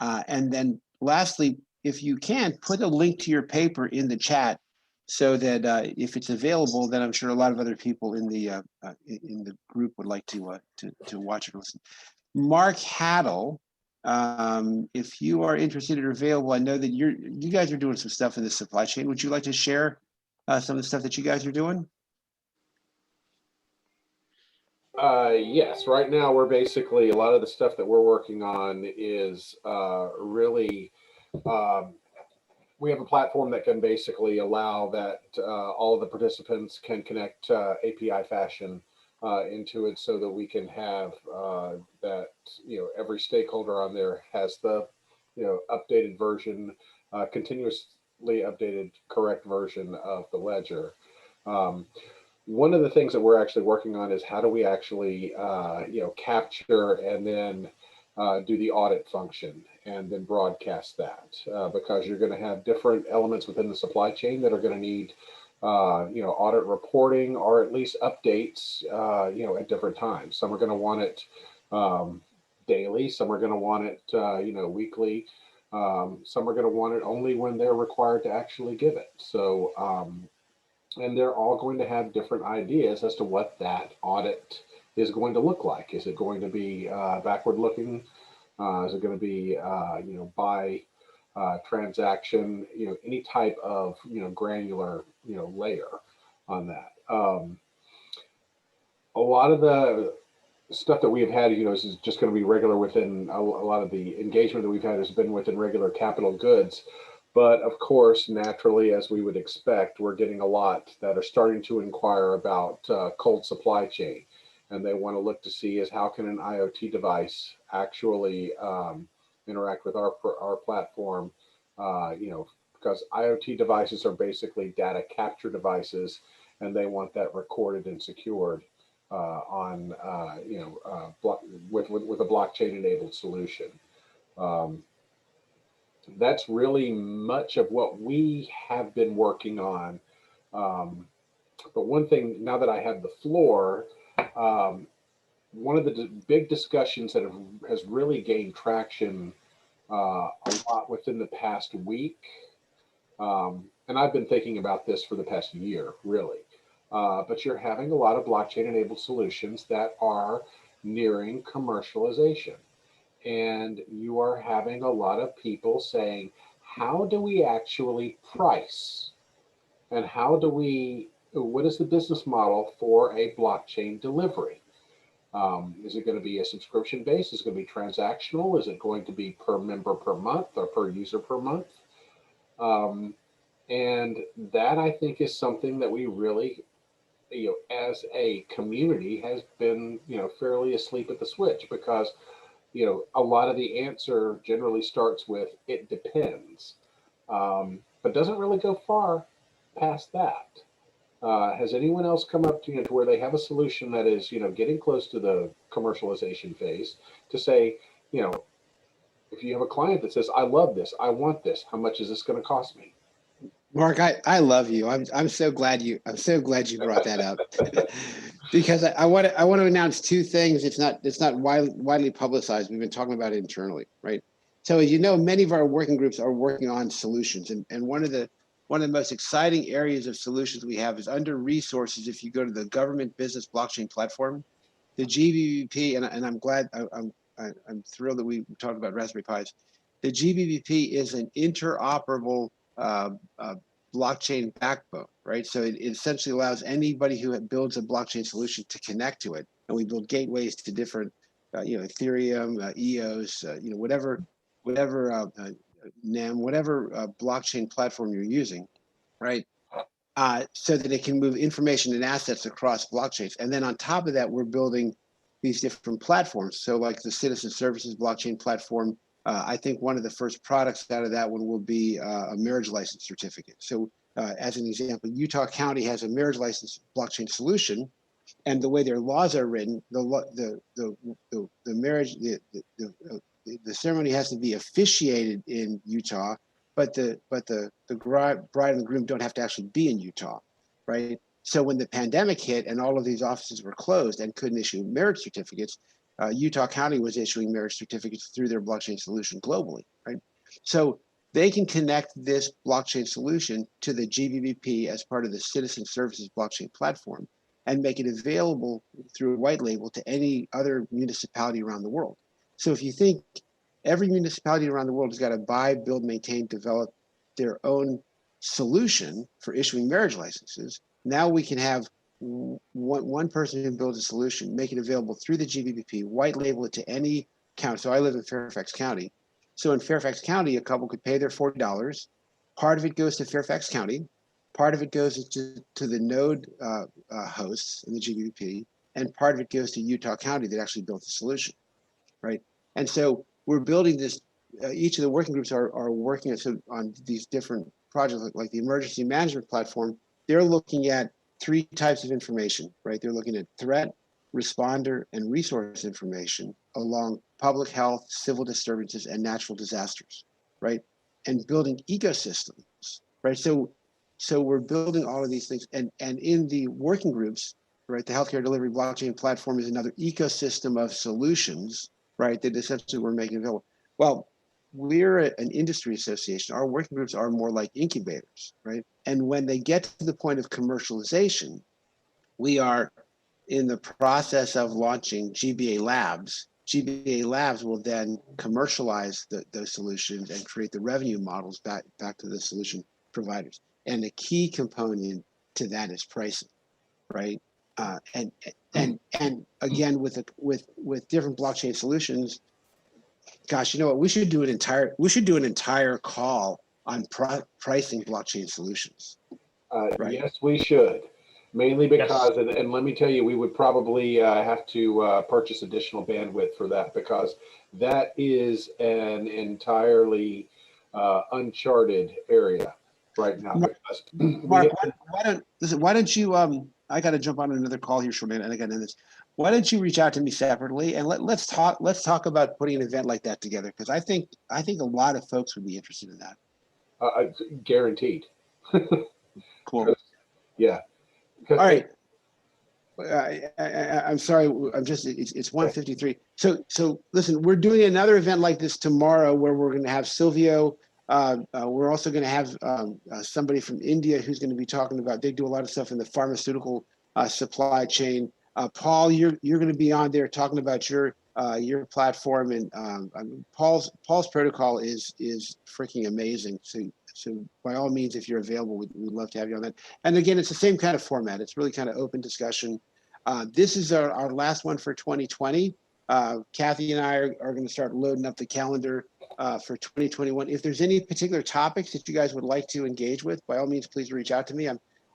And then lastly, if you can, put a link to your paper in the chat, so that if it's available, then I'm sure a lot of other people in the group would like to watch it or listen. Mark Haddle If you are interested or available, I know that you guys are doing some stuff in the supply chain. Would you like to share some of the stuff that you guys are doing? Yes, right now we're basically, a lot of the stuff that we're working on is really, we have a platform that can basically allow that all of the participants can connect API fashion into it, so that we can have that, every stakeholder on there has the, updated version, continuously updated correct version of the ledger. One of the things that we're actually working on is how do we actually, capture and then do the audit function and then broadcast that, because you're going to have different elements within the supply chain that are going to need, audit reporting, or at least updates, at different times. Some are going to want it daily. Some are going to want it, weekly. Some are going to want it only when they're required to actually give it. So, and they're all going to have different ideas as to what that audit is going to look like. Is it going to be backward looking? Is it going to be, by transaction, any type of, granular, layer on that. A lot of the stuff that we have had, is just going to be regular within a lot of the engagement that we've had has been within regular capital goods. But of course, naturally, as we would expect, we're getting a lot that are starting to inquire about cold supply chain. And they want to look to see is how can an IoT device actually interact with our platform, because IoT devices are basically data capture devices, and they want that recorded and secured on, with a blockchain enabled solution. That's really much of what we have been working on. But one thing, now that I have the floor, one of the big discussions that has really gained traction a lot within the past week, and I've been thinking about this for the past year, really, but you're having a lot of blockchain-enabled solutions that are nearing commercialization. And you are having a lot of people saying, how do we actually price? And what is the business model for a blockchain delivery? Is it going to be a subscription based? Is it going to be transactional? Is it going to be per member per month or per user per month? And that, I think, is something that we really, as a community has been, fairly asleep at the switch, because a lot of the answer generally starts with it depends, but doesn't really go far past that. Has anyone else come up to where they have a solution that is getting close to the commercialization phase to say, if you have a client that says, I love this, I want this, how much is this going to cost me? Mark, I love you. I'm so glad you brought that up. Because I want to announce two things. It's not widely publicized. We've been talking about it internally, right? So as you know, many of our working groups are working on solutions, and one of the most exciting areas of solutions we have is under resources. If you go to the government business blockchain platform, the GBBP, and I'm glad, I'm thrilled that we talked about Raspberry Pis. The GBBP is an interoperable blockchain backbone, right? So it essentially allows anybody who builds a blockchain solution to connect to it. And we build gateways to different, Ethereum, EOS, whatever NEM, whatever blockchain platform you're using, right? So that it can move information and assets across blockchains. And then on top of that, we're building these different platforms. So like the Citizen Services blockchain platform, I think one of the first products out of that one will be a marriage license certificate. So as an example, Utah County has a marriage license blockchain solution, and the way their laws are written, the marriage, the ceremony has to be officiated in Utah, but the bride and the groom don't have to actually be in Utah, right? So when the pandemic hit and all of these offices were closed and couldn't issue marriage certificates, Utah County was issuing marriage certificates through their blockchain solution globally, right? So they can connect this blockchain solution to the GBBP as part of the Citizen Services blockchain platform and make it available through a white label to any other municipality around the world. So if you think, every municipality around the world has got to buy, build, maintain, develop their own solution for issuing marriage licenses. Now we can have one person who builds a solution, make it available through the GBBP, white label it to any county. So I live in Fairfax County. So in Fairfax County, a couple could pay their $40. Part of it goes to Fairfax County. Part of it goes to the node hosts in the GBBP, and part of it goes to Utah County that actually built the solution, right? And so we're building this. Each of the working groups are working on these different projects, like the emergency management platform. They're looking at 3 types of information, right? They're looking at threat, responder, and resource information along public health, civil disturbances, and natural disasters, right? And building ecosystems, right? So we're building all of these things, and in the working groups, right? The healthcare delivery blockchain platform is another ecosystem of solutions, right? That essentially we're making available. Well, we're an industry association. Our working groups are more like incubators, right? And when they get to the point of commercialization, we are in the process of launching GBA Labs. GBA Labs will then commercialize those solutions and create the revenue models back to the solution providers. And the key component to that is pricing, right? And again, with different blockchain solutions, gosh, you know what? We should do an entire call on pricing blockchain solutions. Right? Yes, we should. Mainly because, and let me tell you, we would probably have to purchase additional bandwidth for that, because that is an entirely uncharted area right now. Mark, why don't you? I got to jump on another call here shortly, and I got to end this. Why don't you reach out to me separately and let's talk about putting an event like that together, because I think a lot of folks would be interested in that. Guaranteed. Cool. Yeah. All right. I'm sorry. It's 1:53. So listen, we're doing another event like this tomorrow where we're going to have Silvio. We're also going to have somebody from India who's going to be talking about. They do a lot of stuff in the pharmaceutical supply chain. Paul, you're going to be on there talking about your platform, and Paul's protocol is freaking amazing. So by all means, if you're available, we'd love to have you on that. And again, it's the same kind of format. It's really kind of open discussion. This is our last one for 2020. Kathy and I are going to start loading up the calendar for 2021. If there's any particular topics that you guys would like to engage with, by all means, please reach out to me.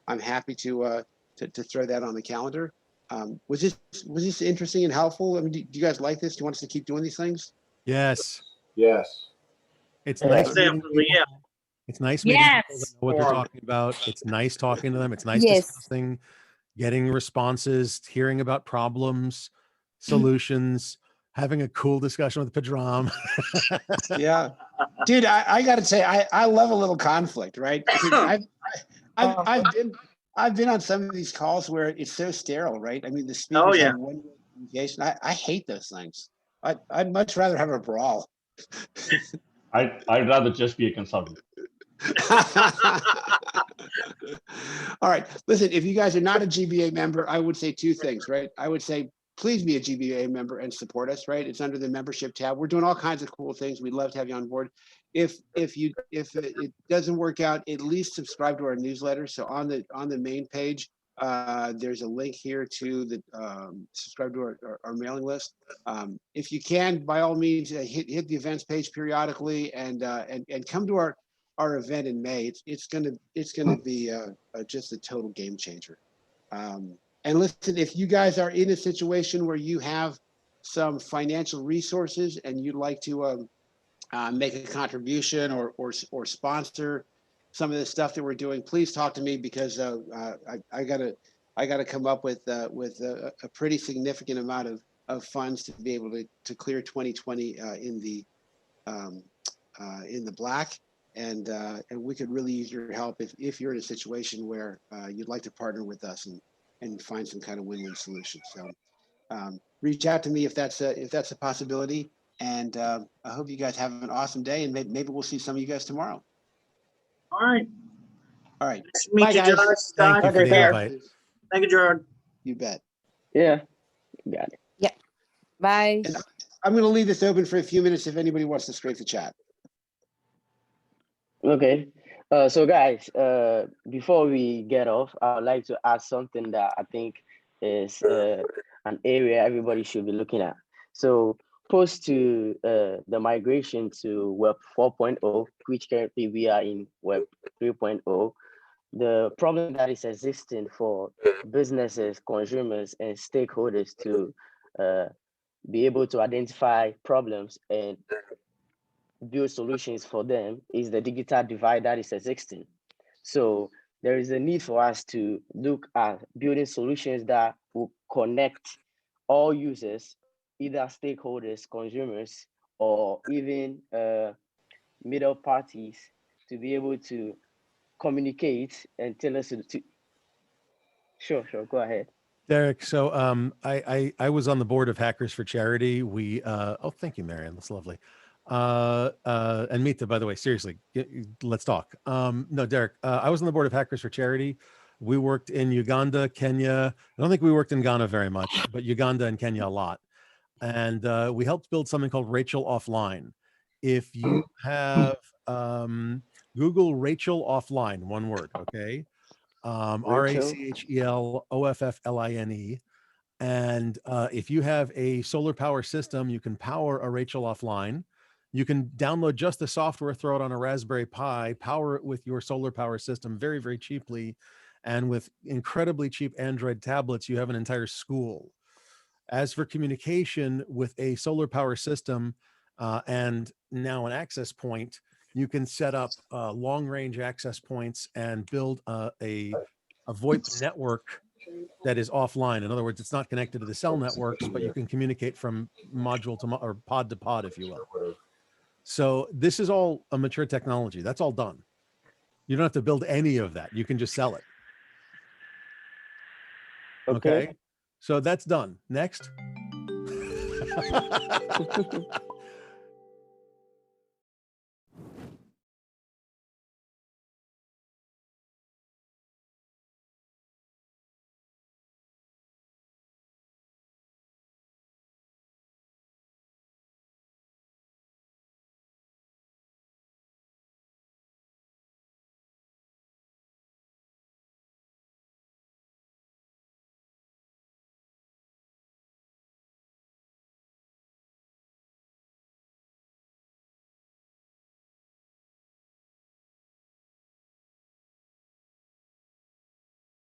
I'm happy to throw that on the calendar. Was this interesting and helpful? I mean, do you guys like this? Do you want us to keep doing these things? Yes. Yes. It's nice. Absolutely, yeah. It's nice meeting people that know what they're talking about. It's nice talking to them. It's nice discussing, getting responses, hearing about problems, solutions, having a cool discussion with Padram. Yeah, dude, I got to say, I love a little conflict, right? I've been on some of these calls where it's so sterile, right? I mean, the speakers have one communication. I hate those things. I'd much rather have a brawl. I'd rather just be a consultant. All right, listen, if you guys are not a GBA member, I would say 2 things, right? I would say, please be a GBA member and support us, right? It's under the membership tab. We're doing all kinds of cool things. We'd love to have you on board. If it doesn't work out, at least subscribe to our newsletter. So on the main page, there's a link here to the subscribe to our mailing list. If you can, by all means, hit the events page periodically and come to our event in May. It's gonna be just a total game changer. And listen, if you guys are in a situation where you have some financial resources and you'd like to make a contribution or sponsor some of the stuff that we're doing, please talk to me, because I gotta come up with a pretty significant amount of funds to be able to clear 2020 in the black. And we could really use your help if you're in a situation where you'd like to partner with us and find some kind of win-win solution. So reach out to me if that's a possibility. And I hope you guys have an awesome day, and maybe we'll see some of you guys tomorrow. All right. All right. Nice to meet you, guys. Josh, Scott. Thank you for the invite. Thank you, Gerard. You bet. Yeah, got it. Yeah. Bye. And I'm going to leave this open for a few minutes if anybody wants to scrape the chat. Okay. So guys, before we get off, I would like to add something that I think is an area everybody should be looking at. So post to the migration to Web 4.0, which currently we are in Web 3.0, the problem that is existing for businesses, consumers, and stakeholders to be able to identify problems and build solutions for them is the digital divide that is existing. So there is a need for us to look at building solutions that will connect all users, either stakeholders, consumers, or even middle parties, to be able to communicate and tell us to. Sure, go ahead. Derek, so I was on the board of Hackers for Charity. We oh, thank you, Marianne. That's lovely. And Mita, by the way, seriously, let's talk. No, Derek, I was on the board of Hackers for Charity. We worked in Uganda, Kenya. I don't think we worked in Ghana very much, but Uganda and Kenya a lot. And we helped build something called Rachel Offline. If you have Google Rachel Offline, one word, okay? RACHELOFFLINE. And if you have a solar power system, you can power a Rachel Offline. You can download just the software, throw it on a Raspberry Pi, power it with your solar power system very, very cheaply. And with incredibly cheap Android tablets, you have an entire school. As for communication with a solar power system and now an access point, you can set up long-range access points and build a VoIP network that is offline. In other words, it's not connected to the cell networks, but you can communicate from module to or pod to pod, if you will. So this is all a mature technology. That's all done. You don't have to build any of that. You can just sell it. Okay. So that's done. Next.